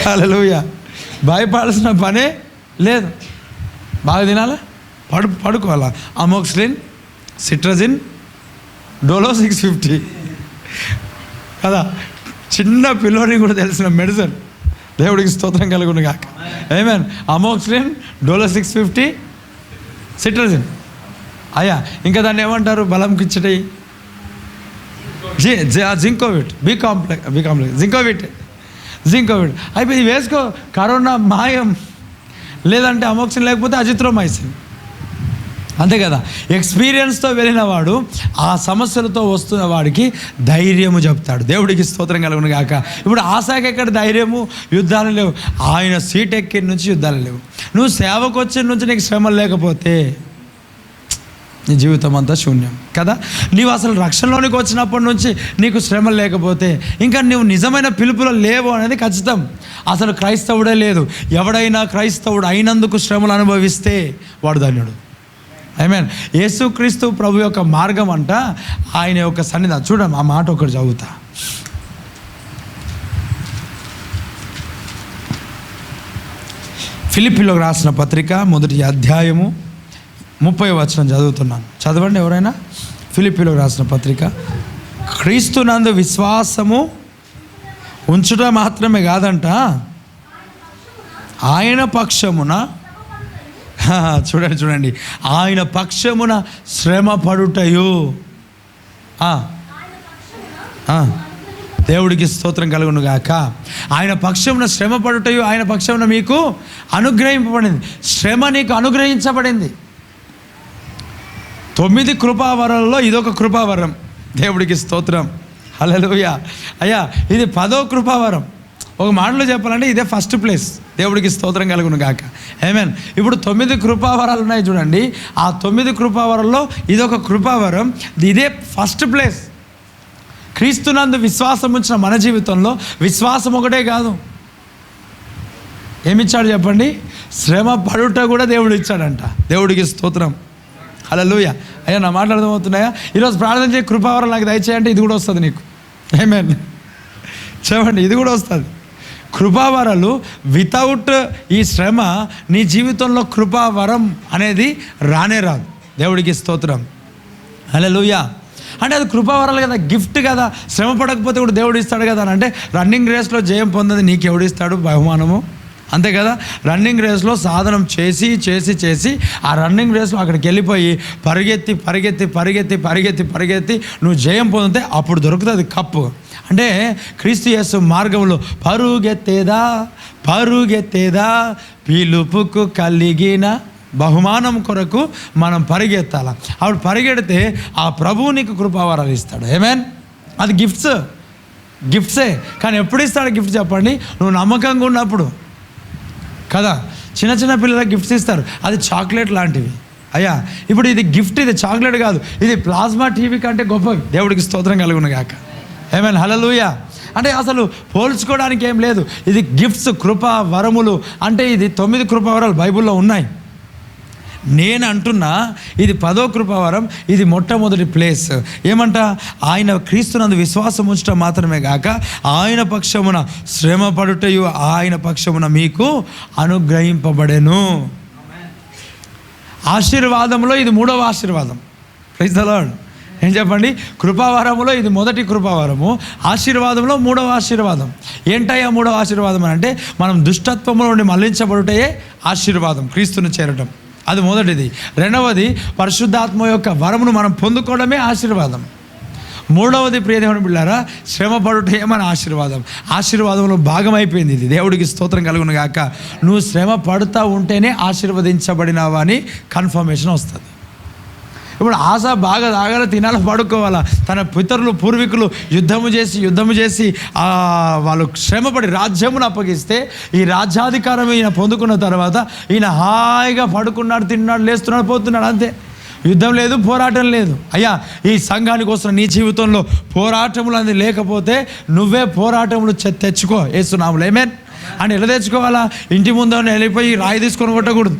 హల్లెలూయా. భయపడాల్సిన పనే లేదు, బాగా తినాలా, పడుకోవాలా. అమోక్సిలిన్, సిట్రజిన్, డోలో 650 కదా. చిన్న పిల్లోని కూడా తెలిసిన మెడిసిన్. దేవుడికి స్తోత్రం కలుగును గాక. ఆమేన్. Amoxicillin, Dolo 650, cetirizine. అయ్యా ఇంకా దాన్ని ఏమంటారు? బలంకి ఇచ్చటవి జింకోవిట్, బి కాంప్లెక్స్ జింకోవిట్ అయిపోయి వేసుకో. కరోనా మాయం. లేదంటే అమోక్సిలిన్ లేకపోతే అజిత్రోమైసిన్, అంతే కదా. ఎక్స్పీరియన్స్తో వెళ్ళిన వాడు ఆ సమస్యలతో వస్తున్న వాడికి ధైర్యము చెప్తాడు. దేవుడికి స్తోత్రం కలుగును గాక. ఇప్పుడు ఆశాకి ఎక్కడ ధైర్యము? యుద్ధాలు లేవు. ఆయన సీట్ ఎక్కిన నుంచి యుద్ధాలు లేవు. నువ్వు సేవకు వచ్చిన నుంచి నీకు శ్రమలు లేకపోతే నీ జీవితం అంతా శూన్యం కదా. నీవు అసలు రక్షణలోనికి వచ్చినప్పటి నుంచి నీకు శ్రమలు లేకపోతే ఇంకా నువ్వు నిజమైన పిలుపులో లేవు అనేది ఖచ్చితం. అసలు క్రైస్తవుడే లేదు. ఎవడైనా క్రైస్తవుడు అయినందుకు శ్రమలు అనుభవిస్తే వాడు ధన్యుడు. ఆమేన్. యేసుక్రీస్తు ప్రభు యొక్క మార్గం అంట, ఆయన యొక్క సన్నిధానం. చూడండి, ఆ మాట ఒకటి చదువుతా. ఫిలిప్పీలకు రాసిన పత్రిక 1వ అధ్యాయము 30వ వచనం చదువుతున్నాను. చదవండి ఎవరైనా. ఫిలిప్పీలకు రాసిన పత్రిక. క్రీస్తునందు విశ్వాసము ఉంచుట మాత్రమే కాదంట, ఆయన పక్షమున, చూడండి, ఆయన పక్షమున శ్రమ పడుటయు. దేవుడికి స్తోత్రం కలుగును గాక. ఆయన పక్షమున శ్రమ పడుటయు, ఆయన పక్షమున మీకు అనుగ్రహింపబడింది. శ్రమ నీకు అనుగ్రహించబడింది. 9 కృపావరాలలో ఇదొక కృపావరం. దేవుడికి స్తోత్రం. హల్లెలూయా. అయ్యా ఇది 10వ కృపావరం. ఒక మాటలో చెప్పాలంటే ఇదే ఫస్ట్ ప్లేస్. దేవుడికి స్తోత్రం కలుగును గాక. ఆమేన్. ఇప్పుడు 9 కృపావరాలు ఉన్నాయి చూడండి. ఆ 9 కృపావరాల్లో ఇదొక కృపావరం. ఇదే ఫస్ట్ ప్లేస్. క్రీస్తునందు విశ్వాసం ఉంచిన మన జీవితంలో విశ్వాసం ఒకటే కాదు, ఏమిచ్చాడు చెప్పండి? శ్రమ పడుట కూడా దేవుడు ఇచ్చాడంట. దేవుడికి స్తోత్రం. హల్లెలూయా. అయ్యా నా మాటలు అర్థమవుతున్నాయా? ఈరోజు ప్రార్థన చేయ కృపావరం నాకు దయచేయంటే ఇది కూడా వస్తుంది నీకు. ఆమేన్. చెప్పండి, ఇది కూడా వస్తుంది. కృపావరాలు వితౌట్ ఈ శ్రమ నీ జీవితంలో కృపావరం అనేది రానే రాదు. దేవుడికి స్తోత్రం. హల్లెలూయా. అంటే అది కృపావరాలు కదా, గిఫ్ట్ కదా. శ్రమ పడకపోతే కూడా దేవుడు ఇస్తాడు కదా. అంటే రన్నింగ్ రేస్లో జయం పొందది నీకు ఎవడిస్తాడు? బహుమానము, అంతే కదా. రన్నింగ్ రేస్లో సాధనం చేసి చేసి చేసి ఆ రన్నింగ్ రేస్లో అక్కడికి వెళ్ళిపోయి పరిగెత్తి పరిగెత్తి పరిగెత్తి పరిగెత్తి పరిగెత్తి నువ్వు జయం పొందితే అప్పుడు దొరుకుతుంది కప్పు. అంటే క్రీస్తు యేసు మార్గంలో పరుగెత్తేదా పరుగెత్తేదా పిలుపుకు కలిగిన బహుమానం కొరకు మనం పరిగెత్తాల. అప్పుడు పరిగెడితే ఆ ప్రభువు నీకు కృపావరాలు ఇస్తాడు. ఆమేన్. అది గిఫ్ట్సే. కానీ ఎప్పుడు ఇస్తాడు గిఫ్ట్ చెప్పండి? నువ్వు నమ్మకంగా ఉన్నప్పుడు కదా. చిన్న చిన్న పిల్లలకు గిఫ్ట్స్ ఇస్తారు, అది చాక్లెట్ లాంటివి. అయ్యా ఇప్పుడు ఇది గిఫ్ట్, ఇది చాక్లెట్ కాదు, ఇది ప్లాస్మా టీవీ కంటే గొప్పవి. దేవుడికి స్తోత్రం కలుగును గాక. ఆమేన్. హల్లెలూయా. అంటే అసలు పోల్చుకోవడానికి ఏం లేదు. ఇది గిఫ్ట్స్, కృపా వరములు. అంటే ఇది 9 కృపావరాలు బైబిల్లో ఉన్నాయి. నేను అంటున్నా ఇది 10వ కృపావరం. ఇది మొట్టమొదటి ప్లేస్. ఏమంట? ఆయన క్రీస్తునందు విశ్వాసం ఉంచడం మాత్రమే కాక ఆయన పక్షమున శ్రమ పడుటయు ఆయన పక్షమున మీకు అనుగ్రహింపబడెను. ఆశీర్వాదంలో ఇది 3వ ఆశీర్వాదం. Praise the Lord. ఏం చెప్పండి? కృపావరములో ఇది మొదటి కృపావరము, ఆశీర్వాదంలో 3వ ఆశీర్వాదం. ఏంటయ్యా 3వ ఆశీర్వాదం అంటే మనం దుష్టత్వంలో నుండి మళ్లించబడుటయే ఆశీర్వాదం, క్రీస్తును చేరటం. అది మొదటిది. రెండవది పరిశుద్ధాత్మ యొక్క వరమును మనం పొందుకోవడమే ఆశీర్వాదం. మూడవది ప్రియదేవుని బిడ్డలారా, శ్రమ పడుటే మన ఆశీర్వాదం. ఆశీర్వాదంలో భాగం అయిపోయింది ఇది. దేవుడికి స్తోత్రం కలుగును గాక. నువ్వు శ్రమ పడుతూ ఉంటేనే ఆశీర్వదించబడినావా అని కన్ఫర్మేషన్ వస్తుంది. ఇప్పుడు ఆశ బాగా తాగాల, తినాల, పడుకోవాలా. తన పితరులు పూర్వీకులు యుద్ధము చేసి వాళ్ళు శ్రమపడి రాజ్యమును అప్పగిస్తే ఈ రాజ్యాధికారం ఈయన పొందుకున్న తర్వాత ఈయన హాయిగా పడుకున్నాడు, తిన్నాడు, లేస్తున్నాడు, పోతున్నాడు, అంతే. యుద్ధం లేదు, పోరాటం లేదు. అయ్యా, ఈ సంఘానికి వస్తున్న నీ జీవితంలో పోరాటములు అనేది లేకపోతే నువ్వే పోరాటములు తెచ్చుకో యేసునామములో. ఆమేన్. అని ఎలా తెచ్చుకోవాలా? ఇంటి ముందు వెళ్ళిపోయి రాయి తీసుకొని కొట్టకూడదు.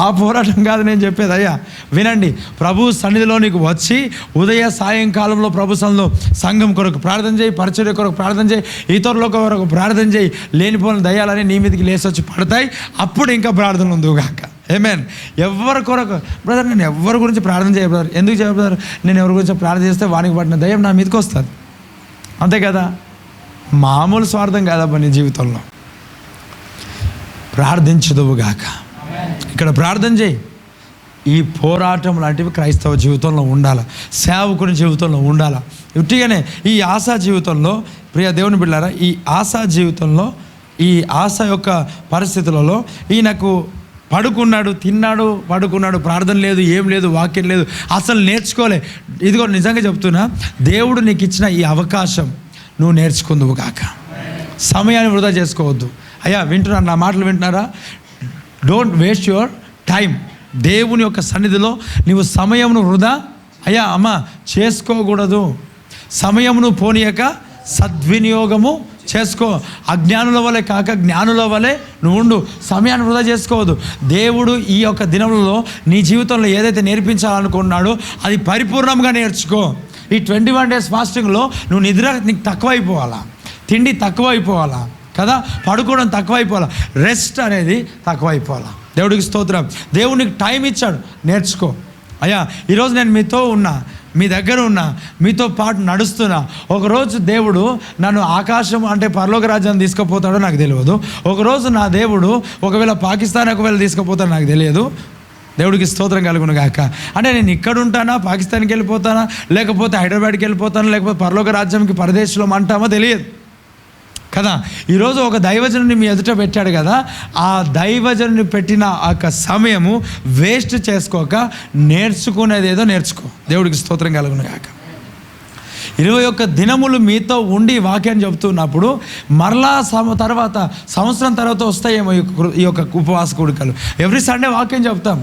ఆ పోరాటం కాదు నేను చెప్పేది. అయ్యా వినండి, ప్రభు సన్నిధిలో నీకు వచ్చి ఉదయ సాయంకాలంలో ప్రభు సన్నిధిలో సంఘం కొరకు ప్రార్థన చేయి, పరిచర్య కొరకు ప్రార్థన చేయి, ఇతరుల కొరకు ప్రార్థన చేయి. లేనిపోయిన దయ్యాలని నీ మీదకి లేసొచ్చి పడతాయి. అప్పుడు ఇంకా ప్రార్థన ఉందిగాక. ఆమేన్. ఎవరి కొరకు బ్రదర్, నేను ఎవరి గురించి ప్రార్థన చేయ బ్రదర్, ఎందుకు చేయ బ్రదర్? నేను ఎవరి గురించి ప్రార్థన చేస్తే వానికి పడిన దయ్యం నా మీదకి వస్తుంది. అంతే కదా, మామూలు స్వార్థం కాదబ్బా నీ జీవితంలో. ప్రార్థించదువుగాక. ఇక్కడ ప్రార్థన చేయి. ఈ పోరాటం లాంటివి క్రైస్తవ జీవితంలో ఉండాలి, సేవకుని జీవితంలో ఉండాలి. ఉట్టిగానే ఈ ఆశా జీవితంలో, ప్రియ దేవుని బిడ్డలారా, ఈ ఆశా జీవితంలో, ఈ ఆశ యొక్క పరిస్థితులలో ఈయనకు పడుకున్నాడు, తిన్నాడు, పడుకున్నాడు, ప్రార్థన లేదు, ఏం లేదు, వాక్యం లేదు, అసలు నేర్చుకోలే. ఇదిగో నిజంగా చెప్తున్నా, దేవుడు నీకు ఇచ్చిన ఈ అవకాశం నువ్వు నేర్చుకుందువు కాక. సమయాన్ని వృధా చేసుకోవద్దు. అయ్యా వింటున్నారా? నా మాటలు వింటున్నారా? Don't waste your time. దేవుని యొక్క సన్నిధిలో నీవు సమయమును వృధా చేసుకోకూడదు. సమయమును పోనీయక సద్వినియోగము చేసుకో. అజ్ఞానుల వలె కాక జ్ఞానుల వలె నువ్వు ఉండు. సమయాన్ని వృధా చేసుకోవద్దు. దేవుడు ఈ యొక్క దినములలో నీ జీవితంలో ఏదైతే నేర్పించాలనుకున్నాడో అది పరిపూర్ణంగా నేర్చుకో. ఈ 21 days ఫాస్టింగ్లో నువ్వు నిద్ర నీకు తక్కువైపోవాలా, తిండి తక్కువైపోవాలా కదా, పడుకోవడం తక్కువైపోవాలా, రెస్ట్ అనేది తక్కువైపోవాలా. దేవుడికి స్తోత్రం. దేవునికి టైం ఇచ్చాడు, నేర్చుకో. అయ్యా ఈరోజు నేను మీతో ఉన్నా, మీ దగ్గర ఉన్నా, మీతో పాటు నడుస్తున్నా. ఒకరోజు దేవుడు నన్ను ఆకాశం అంటే పరలోక రాజ్యాన్ని తీసుకుపోతాడో నాకు తెలియదు. ఒకరోజు నా దేవుడు ఒకవేళ పాకిస్తాన్ ఒకవేళ తీసుకుపోతాడో నాకు తెలియదు. దేవుడికి స్తోత్రం కలుగును గాక. అంటే నేను ఇక్కడ ఉంటానా, పాకిస్తాన్కి వెళ్ళిపోతానా, లేకపోతే హైదరాబాద్కి వెళ్ళిపోతానా, లేకపోతే పరలోక రాజ్యంకి పరదేశంలో అంటామో తెలియదు కదా. ఈరోజు ఒక దైవజనుని మీ ఎదుట పెట్టాడు కదా, ఆ దైవజనుని పెట్టిన ఆ సమయము వేస్ట్ చేసుకోక నేర్చుకునేది ఏదో నేర్చుకో. దేవుడికి స్తోత్రం కలుగును గాక. 21 దినములు మీతో ఉండి వాక్యాన్ని చెబుతున్నప్పుడు మరలా తర్వాత సంవత్సరం తర్వాత వస్తాయేమో ఈ యొక్క ఉపవాస కూడికలు. ఎవ్రీ సండే వాక్యం చెప్తాం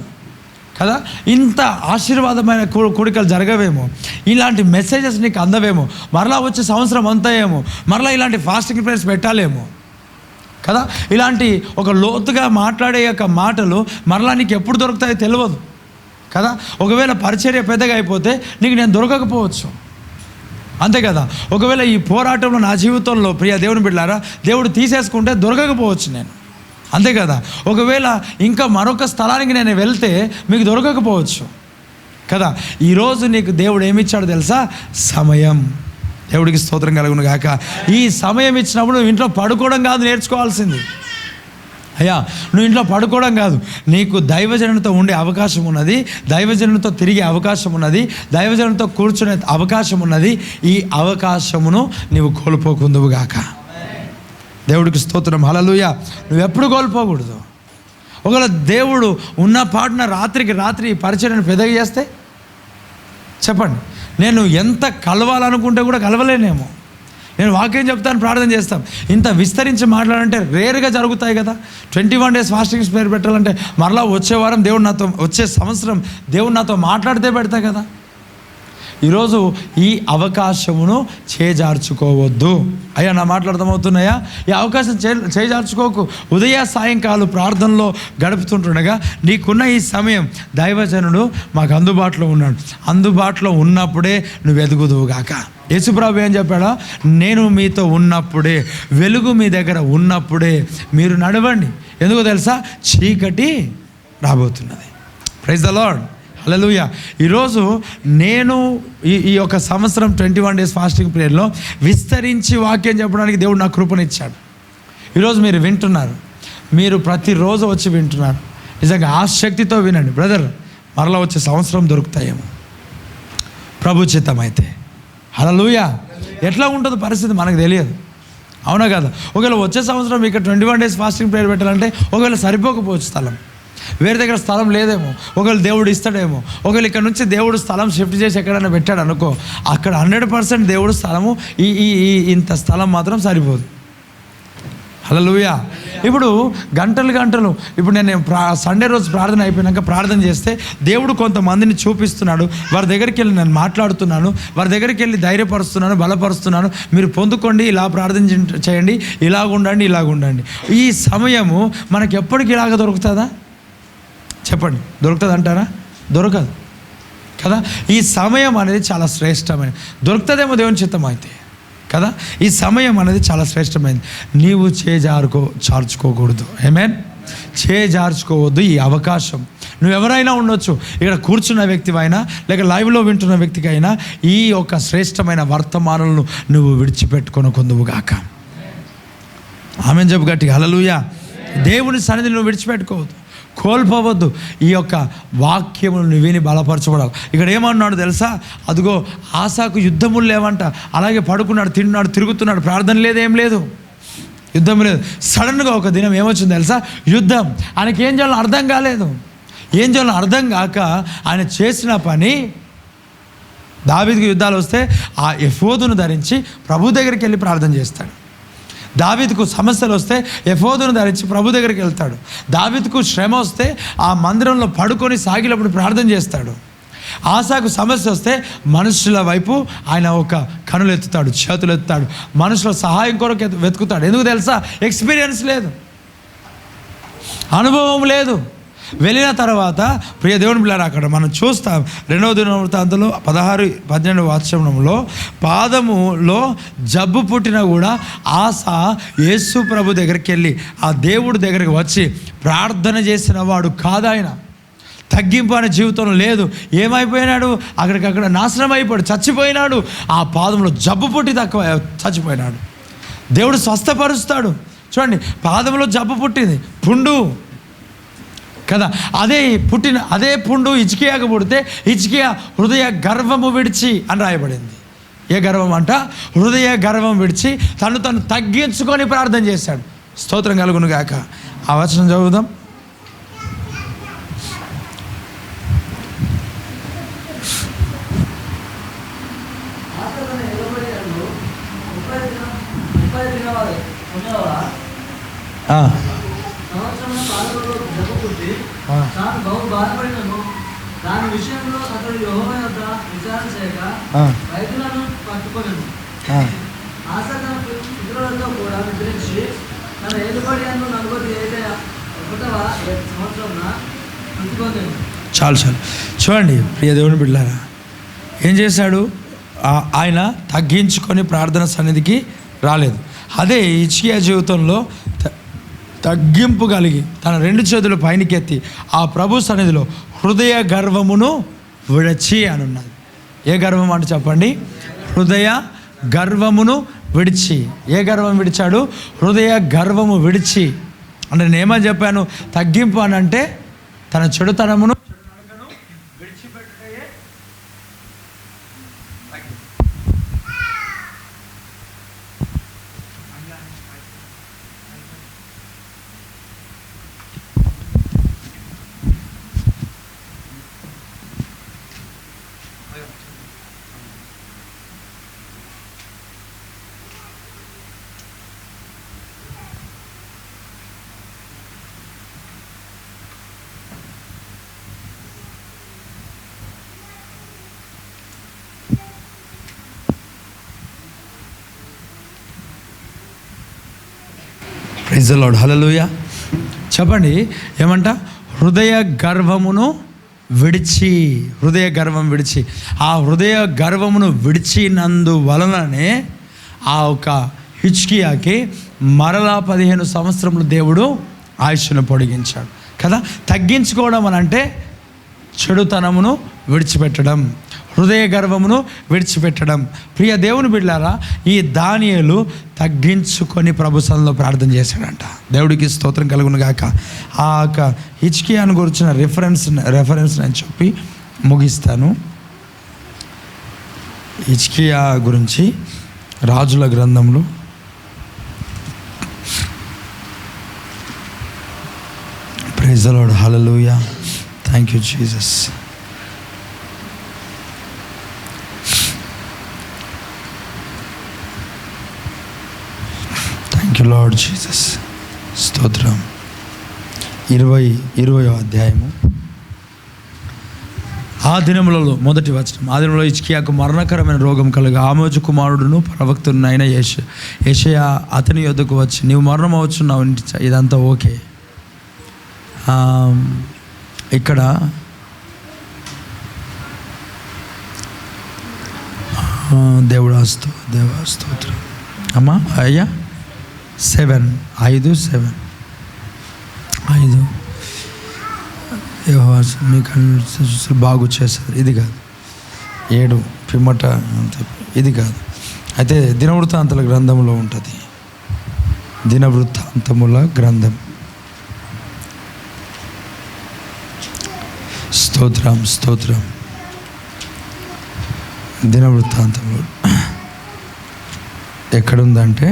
కదా. ఇంత ఆశీర్వాదమైన కూడికలు జరగవేమో, ఇలాంటి మెసేజెస్ నీకు అందవేమో, మరలా వచ్చే సంవత్సరం అంతాయేమో, మరలా ఇలాంటి ఫాస్టింగ్ ప్రేయర్స్ పెట్టాలేమో కదా. ఇలాంటి ఒక లోతుగా మాట్లాడే యొక్క మాటలు మరలా నీకు ఎప్పుడు దొరుకుతాయో తెలియదు కదా. ఒకవేళ పరిచర్య పెద్దగా అయిపోతే నీకు నేను దొరకకపోవచ్చు, అంతే కదా. ఒకవేళ ఈ పోరాటంలో నా జీవితంలో ప్రియ దేవుని బిడ్డలారా దేవుడు తీసేసుకుంటే దొరకకపోవచ్చు నేను, అంతే కదా. ఒకవేళ ఇంకా మరొక స్థలానికి నేను వెళ్తే మీకు దొరకకపోవచ్చు కదా. ఈరోజు నీకు దేవుడు ఏమిచ్చాడో తెలుసా? సమయం. దేవుడికి స్తోత్రం కలుగును గాక. ఈ సమయం ఇచ్చినప్పుడు నువ్వు ఇంట్లో పడుకోవడం కాదు నేర్చుకోవాల్సింది. అయ్యా నువ్వు ఇంట్లో పడుకోవడం కాదు, నీకు దైవజనునితో ఉండే అవకాశం ఉన్నది, దైవజనునితో తిరిగే అవకాశం ఉన్నది, దైవజనునితో కూర్చునే అవకాశం ఉన్నది. ఈ అవకాశమును నీవు కోల్పోకుందువు గాక. దేవుడికి స్తోత్రం. హల్లెలూయా. నువ్వు ఎప్పుడు కోల్పోకూడదు. ఒకవేళ దేవుడు ఉన్న పాటున రాత్రికి రాత్రి పరిచర్యను పెద్దగా చేస్తే చెప్పండి, నేను ఎంత కలవాలనుకుంటే కూడా కలవలేనేమో. నేను వాక్యం చెప్తాను, ప్రార్థన చేస్తాం, ఇంత విస్తరించి మాట్లాడాలంటే రేరుగా జరుగుతాయి కదా. 21 days ఫాస్టింగ్స్ పేరు పెట్టాలంటే మరలా వచ్చే వారం దేవుడు నాతో, వచ్చే సంవత్సరం దేవుడు నాతో మాట్లాడితే పెడతా కదా. ఈరోజు ఈ అవకాశమును చేజార్చుకోవద్దు. అయ్యా నా మాటలు అర్థమవుతున్నాయా? ఈ అవకాశం చేజార్చుకోకు. ఉదయ సాయంకాలం ప్రార్థనలో గడుపుతుంటుండగా నీకున్న ఈ సమయం దైవజనుడు మాకు అందుబాటులో ఉన్నాడు, అందుబాటులో ఉన్నప్పుడే నువ్వు ఎదుగుదువుగాక. యేసుప్రభు ఏం చెప్పాడా? నేను మీతో ఉన్నప్పుడే, వెలుగు మీ దగ్గర ఉన్నప్పుడే మీరు నడవండి. ఎందుకో తెలుసా? చీకటి రాబోతున్నది. Praise the lord. హల్లెలూయా. ఈరోజు నేను ఈ యొక్క సంవత్సరం 21 days ఫాస్టింగ్ ప్రేయర్లో విస్తరించి వాక్యం చెప్పడానికి దేవుడు నాకు కృపనిచ్చాడు. ఈరోజు మీరు వింటున్నారు, మీరు ప్రతిరోజు వచ్చి వింటున్నారు. నిజంగా ఆసక్తితో వినండి బ్రదర్. మరలా వచ్చే సంవత్సరం దొరుకుతాయేమో ప్రభు చిత్తం అయితే. హల్లెలూయా. ఎట్లా ఉంటుందో పరిస్థితి మనకు తెలియదు, అవునా కదా. ఒకవేళ వచ్చే సంవత్సరం ఇక్కడ 21 days ఫాస్టింగ్ ప్రేయర్ పెట్టాలంటే ఒకవేళ సరిపోకపోవచ్చు, స్థలం వేరే దగ్గర స్థలం లేదేమో, ఒకవేళ దేవుడు ఇస్తాడేమో. ఒకవేళ ఇక్కడ నుంచి దేవుడు స్థలం షిఫ్ట్ చేసి ఎక్కడైనా పెట్టాడు అనుకో, అక్కడ 100% దేవుడు స్థలము, ఈ ఇంత స్థలం మాత్రం సరిపోదు. హల్లెలూయా. ఇప్పుడు గంటలు ఇప్పుడు నేను సండే రోజు ప్రార్థన అయిపోయినాక ప్రార్థన చేస్తే దేవుడు కొంతమందిని చూపిస్తున్నాడు. వారి దగ్గరికి వెళ్ళి నేను మాట్లాడుతున్నాను, వారి దగ్గరికి వెళ్ళి ధైర్యపరుస్తున్నాను, బలపరుస్తున్నాను. మీరు పొందుకోండి, ఇలా ప్రార్థన చేయండి, ఇలాగుండండి. ఈ సమయము మనకి ఎప్పటికి ఇలాగ దొరుకుతుందా చెప్పండి? దొరుకుతుంది అంటారా? దొరకదు కదా. ఈ సమయం అనేది చాలా శ్రేష్టమైన, దొరుకుతుందేమో దేవుని చిత్తం అయితే కదా. ఈ సమయం అనేది చాలా శ్రేష్టమైనది. నీవు చార్చుకోకూడదు. ఆమేన్. చేజార్చుకోవద్దు ఈ అవకాశం. నువ్వు ఎవరైనా ఉండొచ్చు, ఇక్కడ కూర్చున్న వ్యక్తివైనా లేక లైవ్లో వింటున్న వ్యక్తికైనా ఈ యొక్క శ్రేష్టమైన వర్తమానాలను నువ్వు విడిచిపెట్టుకొనకుందువుగాక. ఆమేన్ చెప్పు గట్టిగా. హల్లెలూయా. దేవుని సన్నిధిని నువ్వు విడిచిపెట్టుకోవద్దు, కోల్పోవద్దు. ఈ యొక్క వాక్యములను విని బలపరచబడాలి. ఇక్కడ ఏమన్నాడు తెలుసా? అదిగో ఆసాకు యుద్ధములు లేవంట, అలాగే పడుకున్నాడు, తిన్నాడు, తిరుగుతున్నాడు, ప్రార్థన లేదు, ఏం లేదు, యుద్ధం లేదు. సడన్గా ఒక దినం ఏమొచ్చింది తెలుసా? యుద్ధం. ఆయనకి ఏం చేయాలో అర్థం కాలేదు. ఏం చేయాలో అర్థం కాక ఆయన చేసిన పని, దావీదుకు యుద్ధాలు వస్తే ఆ ఎఫోదును ధరించి ప్రభు దగ్గరికి వెళ్ళి ప్రార్థన చేస్తాడు. దావీదుకు సమస్యలు వస్తే ఎఫోదును ధరించి ప్రభు దగ్గరికి వెళ్తాడు. దావీదుకు శ్రమ వస్తే ఆ మందిరంలో పడుకొని సాగినప్పుడు ప్రార్థన చేస్తాడు. ఆసాకు సమస్య వస్తే మనుషుల వైపు ఆయన ఒక కనులు ఎత్తుతాడు, చేతులు ఎత్తుతాడు, మనుషుల సహాయం కొరకు వెతుకుతాడు. ఎందుకు తెలుసా? ఎక్స్పీరియన్స్ లేదు, అనుభవం లేదు. వెళ్ళిన తర్వాత ప్రియ దేవుని బిడ్డలారా, అక్కడ మనం చూస్తాం 2వ దినవృత్తాంతంలో 16-18 వచనంలో పాదములో జబ్బు పుట్టినా కూడా ఆస యేసు ప్రభు దగ్గరికి వెళ్ళి ఆ దేవుడి దగ్గరికి వచ్చి ప్రార్థన చేసిన వాడు కాదాయన. తగ్గింపు అనే జీవితంలో లేదు. ఏమైపోయినాడు? అక్కడికక్కడ నాశనం అయిపోయాడు, చచ్చిపోయినాడు. ఆ పాదంలో జబ్బు పుట్టి చచ్చిపోయినాడు. దేవుడు స్వస్థపరుస్తాడు. చూడండి, పాదంలో జబ్బు పుట్టింది, పుండు కదా. అదే పుండు హిజ్కియాకు పుడితే హిజ్కియా హృదయ గర్వము విడిచి అని రాయబడింది. ఏ గర్వం అంట? హృదయ గర్వం విడిచి తను తగ్గించుకొని ప్రార్థన చేశాడు. స్తోత్రం కలుగును గాక. ఆ వచనం చదువుదాం. దాని విషయంలో అతడు యెహోవా యొద్ద విచారణ చేయక రైతులను పట్టుకొనెను. ఆసా తన పితరులతో కూడా నిద్రించి తన ఏలుబడి అను 41వ సంవత్సరమున పట్టుకొనెను. చాలు చూడండి ప్రియ దేవుని బిడ్డలారా, ఏం చేశాడు? ఆయన తగ్గించుకొని ప్రార్థన సన్నిధికి రాలేదు. అదే హిజ్కియా జీవితంలో తగ్గింపు కలిగి తన 2 చేతులు పైనకెత్తి ఆ ప్రభు సన్నిధిలో హృదయ గర్వమును విడిచి అని ఉన్నది. ఏ గర్వం అంటే చెప్పండి? హృదయ గర్వమును విడిచి. ఏ గర్వం విడిచాడు? హృదయ గర్వము విడిచి. అంటే నేనేమని చెప్పాను? తగ్గింపు అని అంటే తన చెడుతనమును విడిచిపెట్టుటయే. Praise the lord. హల్లెలూయా. చెప్పండి ఏమంట? హృదయ గర్వమును విడిచి. హృదయ గర్వం విడిచి. ఆ హృదయ గర్వమును విడిచినందు వలననే ఆ ఒక హిజ్కియాకి మరలా 15 సంవత్సరములు దేవుడు ఆయుష్ను పొడిగించాడు కదా. తగ్గించుకోవడం అని అంటే చెడుతనమును విడిచిపెట్టడం, హృదయ గర్వమును విడిచిపెట్టడం. ప్రియ దేవుని బిడ్డలారా, ఈ దానియేలు తగ్గించుకొని ప్రభు సన్నిధిలో ప్రార్థన చేశాడంట. దేవుడికి స్తోత్రం కలుగును గాక. ఆ యొక్క హిజ్కియాను గురించిన రెఫరెన్స్ నేను చెప్పి ముగిస్తాను. హిజ్కియా గురించి రాజుల గ్రంథంలో praise the lord. Hallelujah. Thank you Jesus. Thank you Lord Jesus. స్తోత్రం. 20వ అధ్యాయము ఆ దినములలో మొదటి వచనం. ఆ దినంలో హిజ్కియాకు మరణకరమైన రోగం కలుగు ఆమోజు కుమారుడును ప్రవక్తునైన యెషయా అతని యొద్దకు వచ్చి, నీవు మరణం అవచ్చున్నావు. ఇదంతా ఓకే. ఇక్కడ దేవాస్తోత్రం అమ్మా. అయ్యా 5 మీకు బాగు చేస్తారు. ఇది కాదు. 7 పిమ్మట ఇది కాదు. అయితే దినవృత్తాంతాల గ్రంథంలో ఉంటుంది. దినవృత్తాంతముల గ్రంథం. స్తోత్రం. దినవృత్తాంతంలో ఎక్కడుందంటే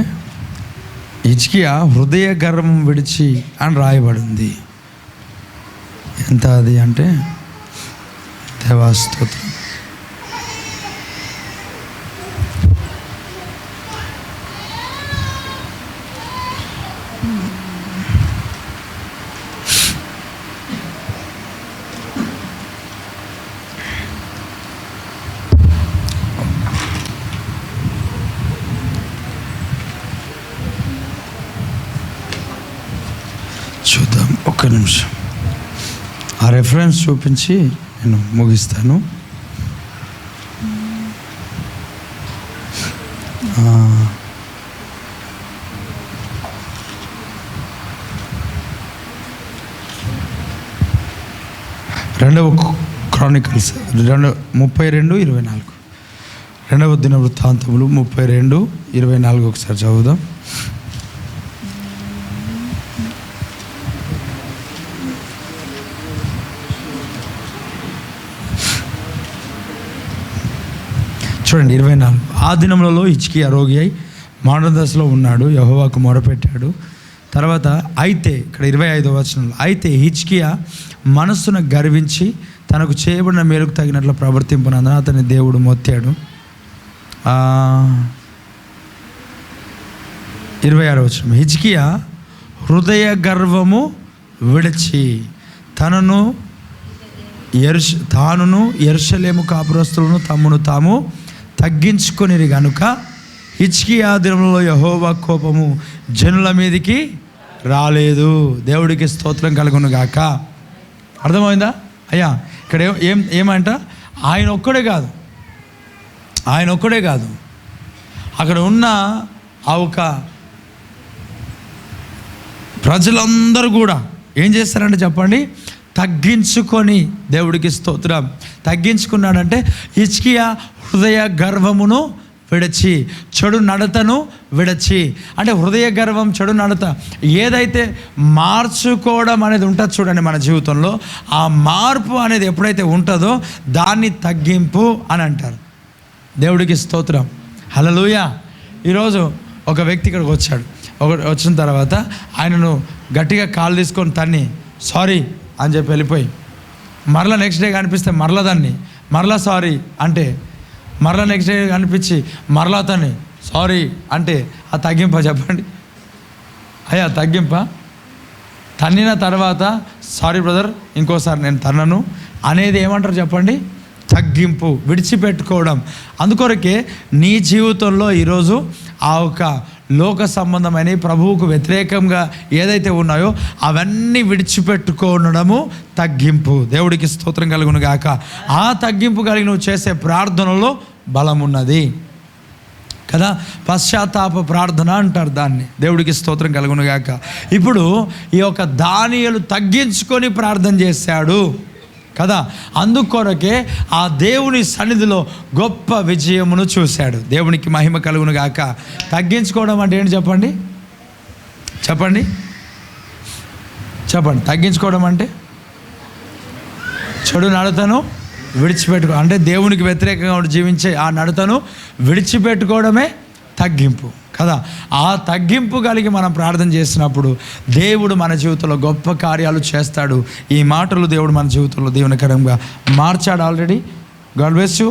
హిజ్కియా హృదయ గర్వం విడిచి అని రాయబడింది. ఎంత అది అంటే దేవాస్తోత్రం. చూద్దాం, ఒక్క నిమిషం. ఆ రెఫరెన్స్ చూపించి నేను ముగిస్తాను. రెండవ క్రానికల్స్ 32:24. రెండవ దినవృత్తాంతములు 32:24 ఒకసారి చదువుదాం. చూడండి 24. ఆ దినములలో హిజ్కియా రోగి అయి మరణ దశలో ఉన్నాడు, యెహోవాకు మొరపెట్టాడు. తర్వాత అయితే ఇక్కడ 25వ వచనంలో, అయితే హిజ్కియా మనస్సును గర్వించి తనకు చేయబడిన మేలుకు తగినట్లు ప్రవర్తింపనందున అతని దేవుడు మొత్తాడు. 26వ వచనం, హిజ్కియా హృదయ గర్వము విడిచి తానును యెరూషలేము కాపురస్తులను తమ్మును తాము తగ్గించుకొనిరి గనుక హిజ్కియా దినములలో యెహోవా కోపము జనుల మీదికి రాలేదు. దేవుడికి స్తోత్రం కలుగును గాక. అర్థమైందా అయ్యా? ఇక్కడ ఏమంట, ఆయన ఒక్కడే కాదు, అక్కడ ఉన్న ఆ ఒక ప్రజలందరూ కూడా ఏం చేస్తారంటే చెప్పండి, తగ్గించుకొని, దేవుడికి స్తోత్రం, తగ్గించుకున్నాడంటే హిజ్కియా హృదయ గర్వమును విడిచి చెడు నడతను విడిచి, అంటే హృదయ గర్వం చెడు నడత ఏదైతే మార్చుకోవడం అనేది ఉంటుంది చూడండి మన జీవితంలో, ఆ మార్పు అనేది ఎప్పుడైతే ఉంటుందో దాన్ని తగ్గింపు అని అంటారు. దేవుడికి స్తోత్రం. హల్లెలూయా. ఈరోజు ఒక వ్యక్తి ఇక్కడికి వచ్చాడు. వచ్చిన తర్వాత ఆయనను గట్టిగా కాలు తీసుకొని తన్ని సారీ అని చెప్పి వెళ్ళిపోయి, మరలా నెక్స్ట్ డే కనిపిస్తే మరలా దాన్ని మరలా సారీ అంటే, మరలా నెక్స్ట్ డే కనిపించి మరలా తన్ని సారీ అంటే ఆ తగ్గింప చెప్పండి అయ్యా? తగ్గింప. తన్నిన తర్వాత సారీ బ్రదర్ ఇంకోసారి నేను తన్నను అనేది ఏమంటారు చెప్పండి? తగ్గింపు, విడిచిపెట్టుకోవడం. అందుకొరకే నీ జీవితంలో ఈరోజు ఆ ఒక లోక సంబంధమైన ప్రభువుకు వ్యతిరేకంగా ఏదైతే ఉన్నాయో అవన్నీ విడిచిపెట్టుకోవడము తగ్గింపు. దేవుడికి స్తోత్రం కలుగును గాక. ఆ తగ్గింపు కలిగి నువ్వు చేసే ప్రార్థనలో బలం ఉన్నది కదా. పశ్చాత్తాప ప్రార్థన అంటారు దాన్ని. దేవుడికి స్తోత్రం కలుగును గాక. ఇప్పుడు ఈ యొక్క దానియేలు తగ్గించుకొని ప్రార్థన చేశాడు కదా. అందుకొరకే ఆ దేవుని సన్నిధిలో గొప్ప విజయమును చూశాడు. దేవునికి మహిమ కలుగును గాక. తగ్గించుకోవడం అంటే ఏంటి చెప్పండి? తగ్గించుకోవడం అంటే చెడు నడతను విడిచిపెట్టుకో, అంటే దేవునికి వ్యతిరేకంగా జీవించే ఆ నడతను విడిచిపెట్టుకోవడమే తగ్గింపు కదా. ఆ తగ్గింపు కలిగి మనం ప్రార్థన చేసినప్పుడు దేవుడు మన జీవితంలో గొప్ప కార్యాలు చేస్తాడు. ఈ మాటలు దేవుడు మన జీవితంలో దీవెనకరంగా మార్చాడు ఆల్రెడీ. God bless you.